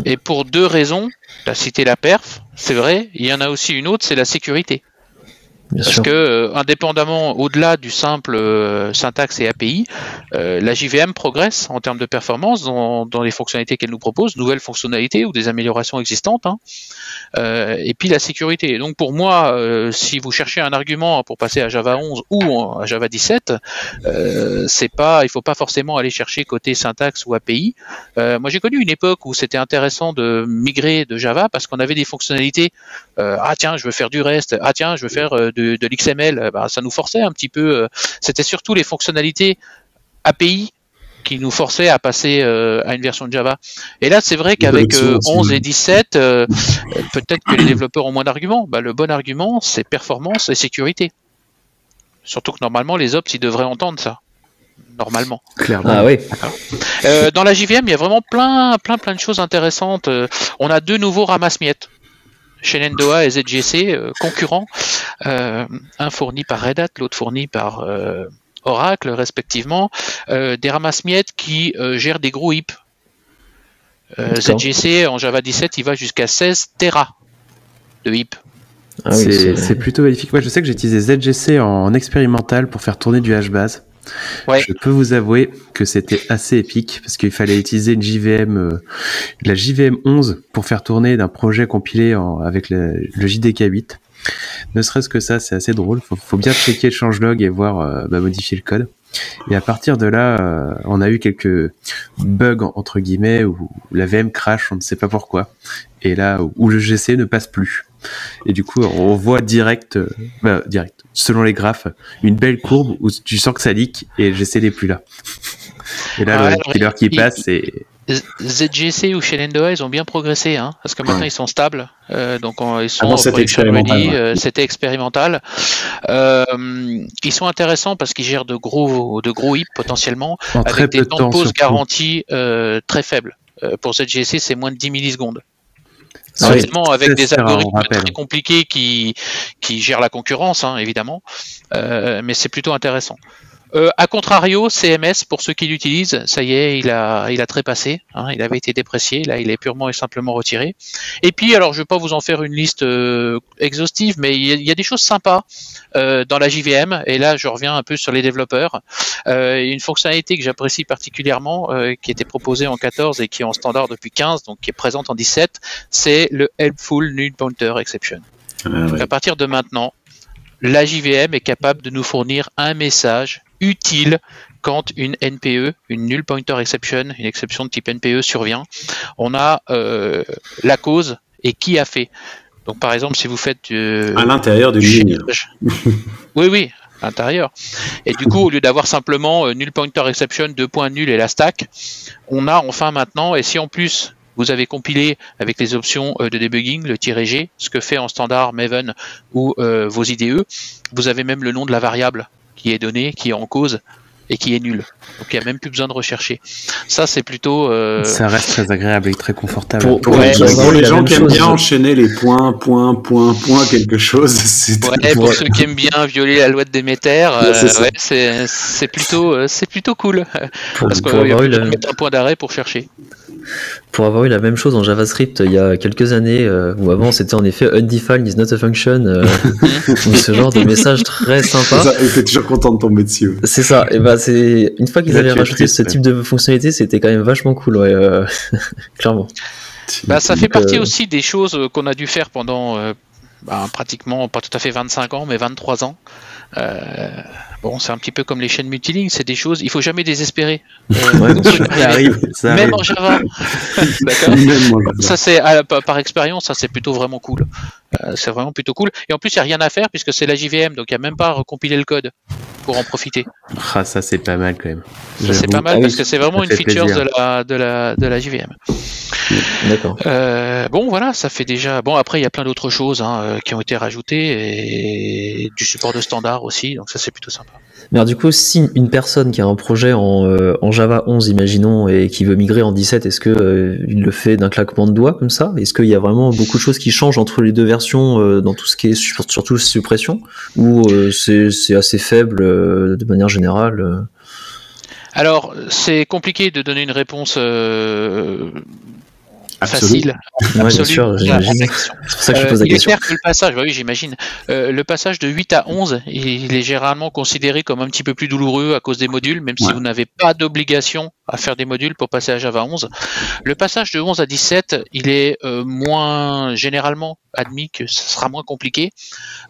Et pour deux raisons, tu as cité la perf, c'est vrai, il y en a aussi une autre, c'est la sécurité. Parce que, indépendamment, au-delà du simple syntaxe et API, la JVM progresse en termes de performance dans les fonctionnalités qu'elle nous propose, nouvelles fonctionnalités ou des améliorations existantes, et puis la sécurité. Et donc pour moi, si vous cherchez un argument pour passer à Java 11 ou à Java 17, il faut pas forcément aller chercher côté syntaxe ou API. Moi j'ai connu une époque où c'était intéressant de migrer de Java parce qu'on avait des fonctionnalités. Tiens, je veux faire du REST. Tiens, je veux faire de l'XML. Ça nous forçait un petit peu. C'était surtout les fonctionnalités API qui nous forçaient à passer à une version de Java. Et là, c'est vrai qu'avec 11 et 17, peut-être que les développeurs ont moins d'arguments. Le bon argument, c'est performance et sécurité. Surtout que normalement, les ops, ils devraient entendre ça. Normalement. Clairement. Ah oui. Dans la JVM, il y a vraiment plein de choses intéressantes. On a deux nouveaux ramasse-miettes. Shenandoah et ZGC, concurrents, un fourni par Red Hat, l'autre fourni par Oracle, respectivement, des ramasse-miettes qui gèrent des gros heaps. ZGC, en Java 17, il va jusqu'à 16 Tera de heap. C'est plutôt magnifique. Moi, je sais que j'ai utilisé ZGC en expérimental pour faire tourner du HBase. Ouais. Je peux vous avouer que c'était assez épique parce qu'il fallait utiliser une JVM, la JVM 11 pour faire tourner d'un projet compilé avec le JDK 8. Ne serait-ce que ça, c'est assez drôle. Faut bien checker le changelog et voir modifier le code. Et à partir de là, on a eu quelques bugs entre guillemets où la VM crash, on ne sait pas pourquoi. Et là, où le GC ne passe plus. Et du coup, on voit direct, selon les graphes, une belle courbe où tu sens que ça leak et le GC n'est plus là. Et là, le killer qui passe, c'est... ZGC ou Shenandoah, ils ont bien progressé, parce que maintenant ils sont stables, donc ils sont Avant, c'était expérimental. C'était expérimental. Ils sont intéressants parce qu'ils gèrent de gros hips potentiellement, avec des temps de pause garantis très faibles. Pour ZGC, c'est moins de 10 millisecondes. Certainement avec des algorithmes très compliqués qui gèrent la concurrence, évidemment, mais c'est plutôt intéressant. A contrario, CMS, pour ceux qui l'utilisent, ça y est, il a trépassé, il avait été déprécié, là il est purement et simplement retiré. Et puis, alors je ne vais pas vous en faire une liste exhaustive, mais il y a des choses sympas dans la JVM, et là je reviens un peu sur les développeurs. Une fonctionnalité que j'apprécie particulièrement, qui était proposée en 14 et qui est en standard depuis 15, donc qui est présente en 17, c'est le Helpful Null Pointer Exception. Ouais. À partir de maintenant, la JVM est capable de nous fournir un message utile quand une NPE, une Null Pointer Exception, une exception de type NPE survient. On a la cause et qui a fait. Donc par exemple, si vous faites à l'intérieur d'une ligne. Oui, à l'intérieur. Et du coup, au lieu d'avoir simplement Null Pointer Exception, nul et la stack, on a enfin maintenant, et si en plus vous avez compilé avec les options de debugging, le -G, ce que fait en standard Maven ou vos IDE, vous avez même le nom de la variable qui est donnée, qui est en cause et qui est nul. Donc il n'y a même plus besoin de rechercher. Ça, c'est plutôt... Ça reste très agréable et très confortable. Pour les gens qui aiment bien enchaîner les points, quelque chose, pour ceux qui aiment bien violer la loi de Déméter, c'est plutôt cool. Parce qu'on va mettre un point d'arrêt pour chercher. Pour avoir eu la même chose en JavaScript il y a quelques années, où avant c'était en effet undefined is not a function, ce genre de message très sympa. T'es toujours content de tomber dessus. C'est ça, et bah c'est une fois qu'ils avaient rajouté ce type de fonctionnalité, c'était quand même vachement cool, clairement. Bah, ça fait partie aussi des choses qu'on a dû faire pendant pratiquement, pas tout à fait 25 ans, mais 23 ans. Bon, c'est un petit peu comme les chaînes multilignes, c'est des choses, il faut jamais désespérer. Ça arrive. Même en Java. D'accord. Ça c'est par expérience, ça c'est plutôt vraiment cool. C'est vraiment plutôt cool. Et en plus, il n'y a rien à faire puisque c'est la JVM, donc il n'y a même pas à recompiler le code pour en profiter. Ah, ça c'est pas mal quand même. Ça, c'est pas mal parce que c'est vraiment une feature de la JVM. D'accord. Bon, voilà, ça fait déjà. Bon, après, il y a plein d'autres choses qui ont été rajoutées et du support de standard aussi, donc ça c'est plutôt sympa. Mais alors, du coup, si une personne qui a un projet en Java 11, imaginons, et qui veut migrer en 17, est-ce que il le fait d'un claquement de doigts comme ça? Est-ce qu'il y a vraiment beaucoup de choses qui changent entre les deux versions dans tout ce qui est surtout suppression, ou c'est assez faible de manière générale? Alors, c'est compliqué de donner une réponse facile. Ouais, bien sûr, j'imagine. C'est pour ça que je pose la question. Il est clair que le passage, oui, j'imagine. Le passage de 8 à 11, il est généralement considéré comme un petit peu plus douloureux à cause des modules, même si vous n'avez pas d'obligation à faire des modules pour passer à Java 11. Le passage de 11 à 17, il est moins généralement admis que ce sera moins compliqué.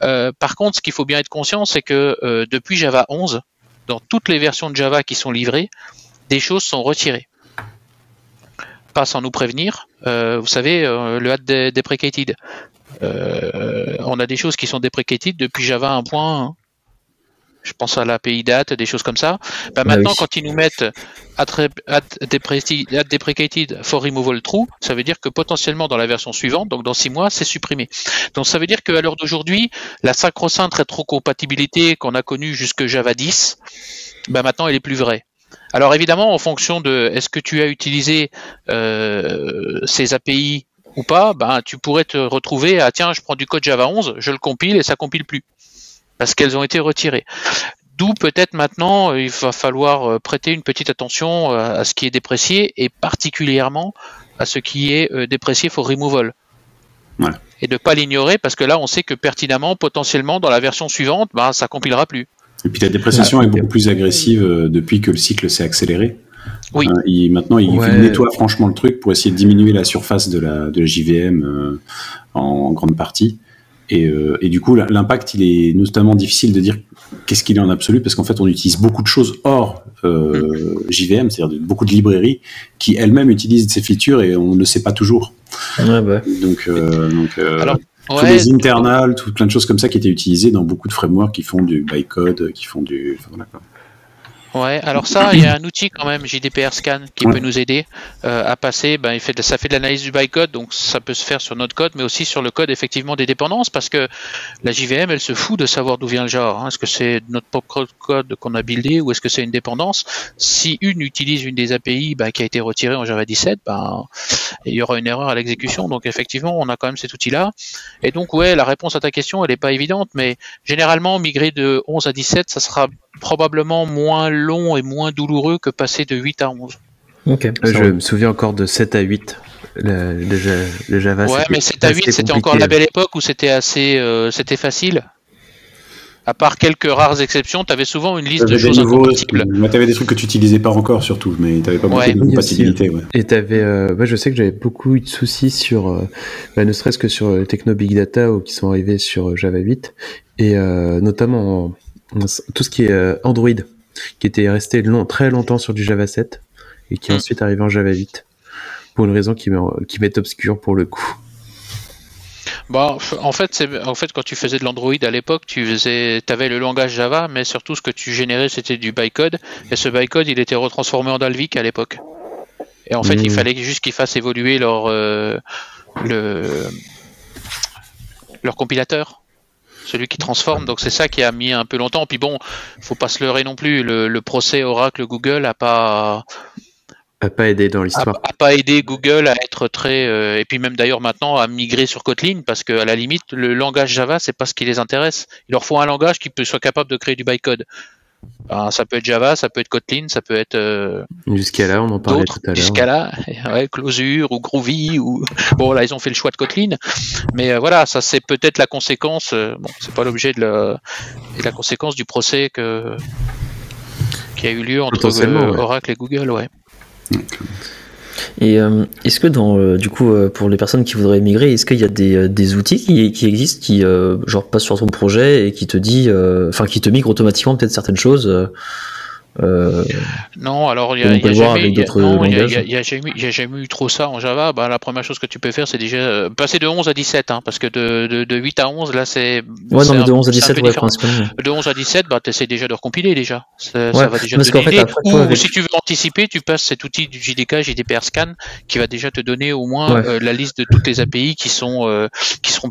Par contre, ce qu'il faut bien être conscient, c'est que depuis Java 11, dans toutes les versions de Java qui sont livrées, des choses sont retirées. Pas sans nous prévenir. Vous savez, le add deprecated. On a des choses qui sont deprecated depuis Java 1.1. Je pense à l'API date, des choses comme ça. Maintenant, quand ils nous mettent add deprecated for removal true, ça veut dire que potentiellement dans la version suivante, donc dans 6 mois, c'est supprimé. Donc ça veut dire qu'à l'heure d'aujourd'hui, la sacro-sainte rétrocompatibilité qu'on a connue jusque Java 10, maintenant elle est plus vraie. Alors évidemment, en fonction de est-ce que tu as utilisé ces API ou pas, tu pourrais te retrouver à tiens, je prends du code Java 11, je le compile et ça compile plus parce qu'elles ont été retirées. D'où peut-être maintenant il va falloir prêter une petite attention à ce qui est déprécié et particulièrement à ce qui est déprécié for removal. Ouais. Et de ne pas l'ignorer parce que là on sait que pertinemment, potentiellement dans la version suivante, ça compilera plus. Et puis la dépréciation est beaucoup plus agressive depuis que le cycle s'est accéléré. Oui. Maintenant, il nettoie franchement le truc pour essayer de diminuer la surface de la JVM en grande partie. Et du coup, l'impact, il est notamment difficile de dire qu'est-ce qu'il est en absolu, parce qu'en fait, on utilise beaucoup de choses hors JVM, c'est-à-dire beaucoup de librairies qui elles-mêmes utilisent ces features et on ne le sait pas toujours. Ouais, bah. Donc tous les internals, plein de choses comme ça qui étaient utilisées dans beaucoup de frameworks qui font du bytecode, qui font du... Enfin, voilà, quoi. Ouais, alors ça, il y a un outil quand même, JDPR Scan, qui peut nous aider à passer. Ça fait de l'analyse du bytecode, donc ça peut se faire sur notre code, mais aussi sur le code effectivement des dépendances, parce que la JVM, elle se fout de savoir d'où vient le genre. Est-ce que c'est notre propre code qu'on a buildé ou est-ce que c'est une dépendance? Si une utilise une des API qui a été retirée en Java 17, il y aura une erreur à l'exécution. Donc effectivement, on a quand même cet outil-là. Et donc la réponse à ta question, elle n'est pas évidente, mais généralement, migrer de 11 à 17, ça sera probablement moins long et moins douloureux que passer de 8 à 11. Okay, je me souviens encore de 7 à 8. Le Java. Ouais, mais 7 à 8, c'était encore la belle époque où c'était c'était facile. À part quelques rares exceptions, tu avais souvent une liste de choses incompatibles. Tu avais des trucs que tu n'utilisais pas encore, surtout, mais tu n'avais pas beaucoup de compatibilité. Ouais. Et je sais que j'avais beaucoup eu de soucis sur, ne serait-ce que sur Techno Big Data qui sont arrivés sur Java 8, et notamment tout ce qui est Android. qui était resté très longtemps sur du Java 7 et qui est ensuite arrivé en Java 8 pour une raison qui m'est obscure pour le coup. Bah, en fait, quand tu faisais de l'Android à l'époque, t'avais le langage Java, mais surtout ce que tu générais, c'était du bytecode, et ce bytecode, il était retransformé en Dalvik à l'époque. Et en fait, il fallait juste qu'ils fassent évoluer leur compilateur, celui qui transforme. Donc c'est ça qui a mis un peu longtemps. Puis bon, faut pas se leurrer non plus. Le procès Oracle Google a pas aidé dans l'histoire. A pas aidé Google à être très et puis même d'ailleurs maintenant à migrer sur Kotlin, parce que à la limite le langage Java c'est pas ce qui les intéresse. Il leur faut un langage qui soit capable de créer du bytecode. Ça peut être Java, ça peut être Kotlin, ça peut être du Scala, on en parlait tout à l'heure. Du Scala, ouais, Closure ou Groovy ou bon là ils ont fait le choix de Kotlin, mais voilà, ça c'est peut-être la conséquence. Bon, c'est pas l'objet de la conséquence du procès qui a eu lieu entre Oracle et Google, ouais. Et est-ce que du coup, pour les personnes qui voudraient migrer, est-ce qu'il y a des outils qui existent qui genre passent sur ton projet et qui te qui te migrent automatiquement peut-être certaines choses Non, alors il y a jamais eu trop ça en Java. Bah, la première chose que tu peux faire, c'est déjà passer de 11 à 17, parce que de 8 à 11, là, c'est... Ouais, non, mais de 11 à 17, ouais, principalement. De 11 à 17, bah, tu essaies déjà de recompiler déjà. Ça va déjà te donner une idée. Si tu veux anticiper, tu passes cet outil du JDK, JDPR Scan, qui va déjà te donner au moins la liste de toutes les API qui seront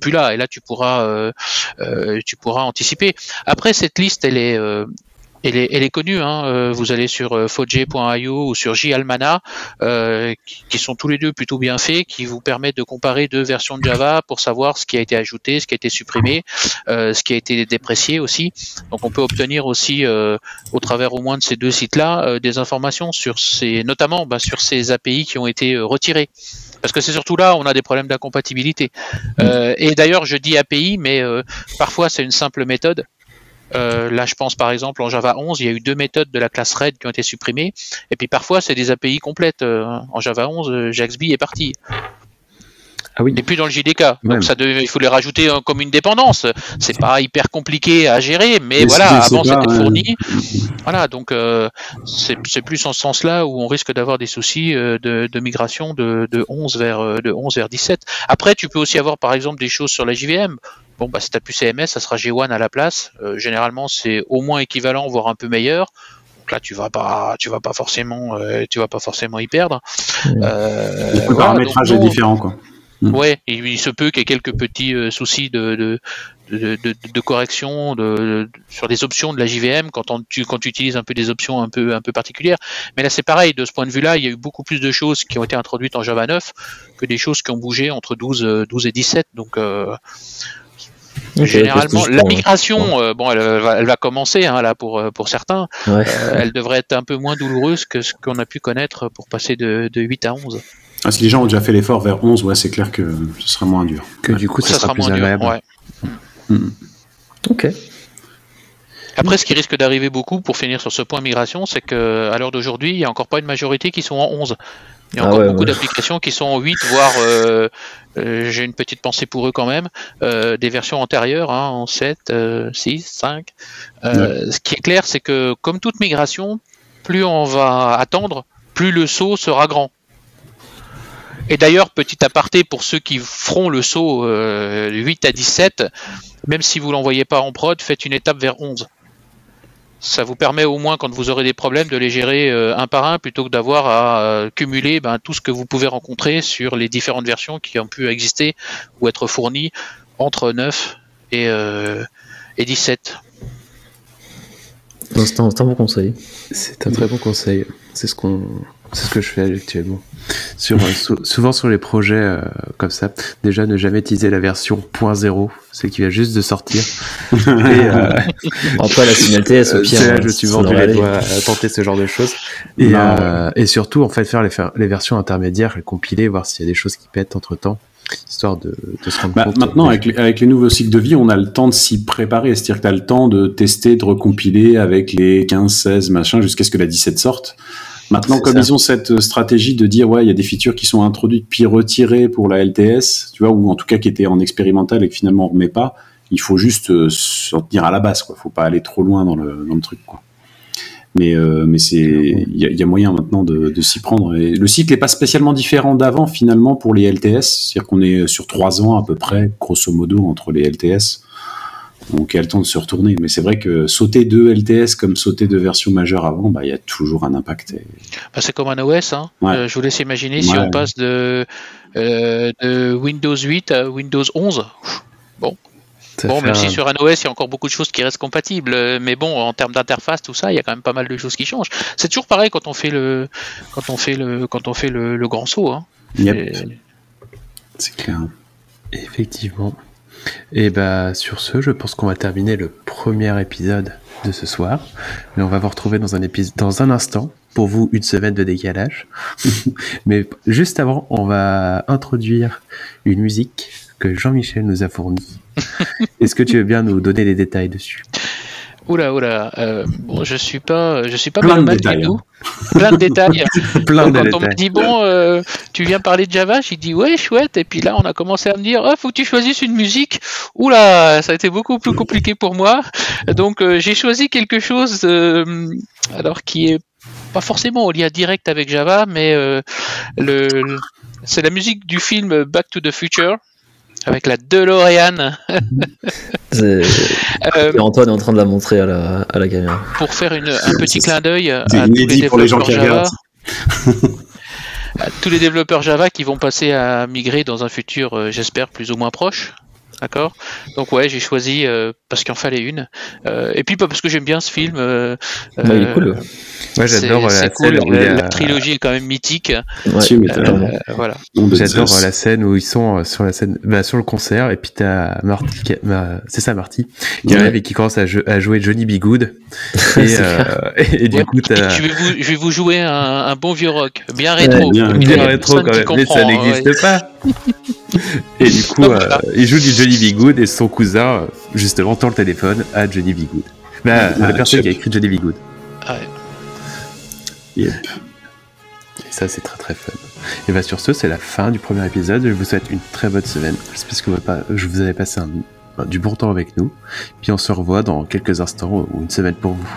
plus là. Et là, tu pourras anticiper. Après, cette liste, elle est connue, vous allez sur Foje.io ou sur JAlmana, qui sont tous les deux plutôt bien faits, qui vous permettent de comparer deux versions de Java pour savoir ce qui a été ajouté, ce qui a été supprimé, ce qui a été déprécié aussi. Donc on peut obtenir aussi, au travers au moins de ces deux sites-là, des informations notamment sur ces API qui ont été retirées. Parce que c'est surtout là où on a des problèmes d'incompatibilité. Et d'ailleurs, je dis API, mais parfois c'est une simple méthode. Là, je pense par exemple en Java 11, il y a eu deux méthodes de la classe Red qui ont été supprimées, et puis parfois c'est des API complètes. En Java 11, Jaxby est parti. Ah oui. Et puis dans le JDK, donc il faut les rajouter comme une dépendance. C'est pas hyper compliqué à gérer, mais voilà, avant c'était fourni. Voilà, donc c'est plus en ce sens-là où on risque d'avoir des soucis de migration de 11 vers 17. Après, tu peux aussi avoir par exemple des choses sur la JVM. Bon, si t'as plus CMS, ça sera G1 à la place. Généralement, c'est au moins équivalent, voire un peu meilleur. Donc là, tu vas pas forcément y perdre. Le paramétrage est différent, quoi. Ouais, et il se peut qu'il y ait quelques petits soucis de correction sur des options de la JVM quand tu utilises un peu des options un peu particulières. Mais là, c'est pareil, de ce point de vue-là, il y a eu beaucoup plus de choses qui ont été introduites en Java 9 que des choses qui ont bougé entre 12 et 17. Donc généralement, la migration, elle va commencer là pour certains. Ouais. Elle devrait être un peu moins douloureuse que ce qu'on a pu connaître pour passer de 8 à 11. Si les gens ont déjà fait l'effort vers 11, c'est clair que ce sera moins dur. Que du coup, ça sera plus agréable. Dur, ouais. Ok. Après, ce qui risque d'arriver beaucoup pour finir sur ce point migration, c'est qu'à l'heure d'aujourd'hui, il n'y a encore pas une majorité qui sont en 11. Il y a encore beaucoup d'applications qui sont en 8, voire j'ai une petite pensée pour eux quand même, des versions antérieures, en 7, 6, 5. Ce qui est clair, c'est que comme toute migration, plus on va attendre, plus le saut sera grand. Et d'ailleurs, petit aparté pour ceux qui feront le saut 8 à 17, même si vous ne l'envoyez pas en prod, faites une étape vers 11. Ça vous permet au moins, quand vous aurez des problèmes, de les gérer un par un, plutôt que d'avoir à cumuler tout ce que vous pouvez rencontrer sur les différentes versions qui ont pu exister ou être fournies entre 9 et 17. C'est un bon conseil. C'est un très bon conseil. C'est ce que je fais actuellement. Souvent sur les projets comme ça, déjà ne jamais utiliser la version 0.0, celle qui vient juste de sortir. Après la signal TS au pire. Là, je me suis vendu les doigts à tenter ce genre de choses. Et surtout, en fait, faire les versions intermédiaires, les compiler, voir s'il y a des choses qui pètent entre temps, histoire de se rendre compte. Maintenant, avec les nouveaux cycles de vie, on a le temps de s'y préparer. C'est-à-dire que tu as le temps de tester, de recompiler avec les 15, 16, machin, jusqu'à ce que la 17 sorte. Maintenant, comme ils ont cette stratégie de dire, il y a des features qui sont introduites puis retirées pour la LTS, tu vois, ou en tout cas qui étaient en expérimental et que finalement on remet pas, il faut juste s'en tenir à la base, quoi. Faut pas aller trop loin dans le truc, quoi. mais il y a moyen maintenant de s'y prendre. Et le cycle n'est pas spécialement différent d'avant finalement pour les LTS, c'est-à-dire qu'on est sur 3 ans à peu près, grosso modo, entre les LTS. Donc il y a le temps de se retourner, mais c'est vrai que sauter 2 LTS comme sauter 2 versions majeures avant, il y a toujours un impact. C'est comme un OS, hein. Ouais. Je vous laisse imaginer si on passe de Windows 8 à Windows 11. Bon, même si sur un OS il y a encore beaucoup de choses qui restent compatibles, mais bon, en termes d'interface, tout ça, il y a quand même pas mal de choses qui changent. C'est toujours pareil quand on fait le grand saut, hein. Yep. C'est clair. Effectivement. Et sur ce, je pense qu'on va terminer le premier épisode de ce soir. Mais on va vous retrouver dans un instant. Pour vous, une semaine de décalage. Mais juste avant, on va introduire une musique que Jean-Michel nous a fournie. Est-ce que tu veux bien nous donner les détails dessus ? Oula, je suis pas Plein de mal détails, du tout. Plein de détails. Plein de Quand on m'a dit tu viens parler de Java, j'ai dit ouais, chouette. Et puis là, on a commencé à me dire faut que tu choisisses une musique. Oula, ça a été beaucoup plus compliqué pour moi. Donc j'ai choisi quelque chose alors qui est pas forcément en lien direct avec Java, mais c'est la musique du film Back to the Future. Avec la DeLorean. Antoine est en train de la montrer à la caméra. Pour faire un petit clin d'œil à tous les gens qui regardent. À tous les développeurs Java qui vont passer à migrer dans un futur, j'espère, plus ou moins proche. D'accord. Donc ouais, j'ai choisi parce qu'il en fallait une. Et puis pas parce que j'aime bien ce film. Il est cool. Ouais, j'adore la scène. La trilogie est quand même mythique. Ouais, voilà. J'adore la scène où ils sont sur la scène, sur le concert, et puis t'as Marty, c'est ça Marty, qui arrive et qui commence à jouer Johnny B. Good. Et du coup, je vais vous jouer un bon vieux rock, bien rétro. Bien rétro quand même, mais ça n'existe pas. Et du coup, il joue du Johnny B. Good et son cousin, justement, tend le téléphone à Johnny B. Good. La personne qui a écrit Johnny B. Good. Ouais. Yep. Et ça, c'est très très fun. Et sur ce, c'est la fin du premier épisode. Je vous souhaite une très bonne semaine. J'espère que vous avez passé du bon temps avec nous. Puis on se revoit dans quelques instants ou une semaine pour vous.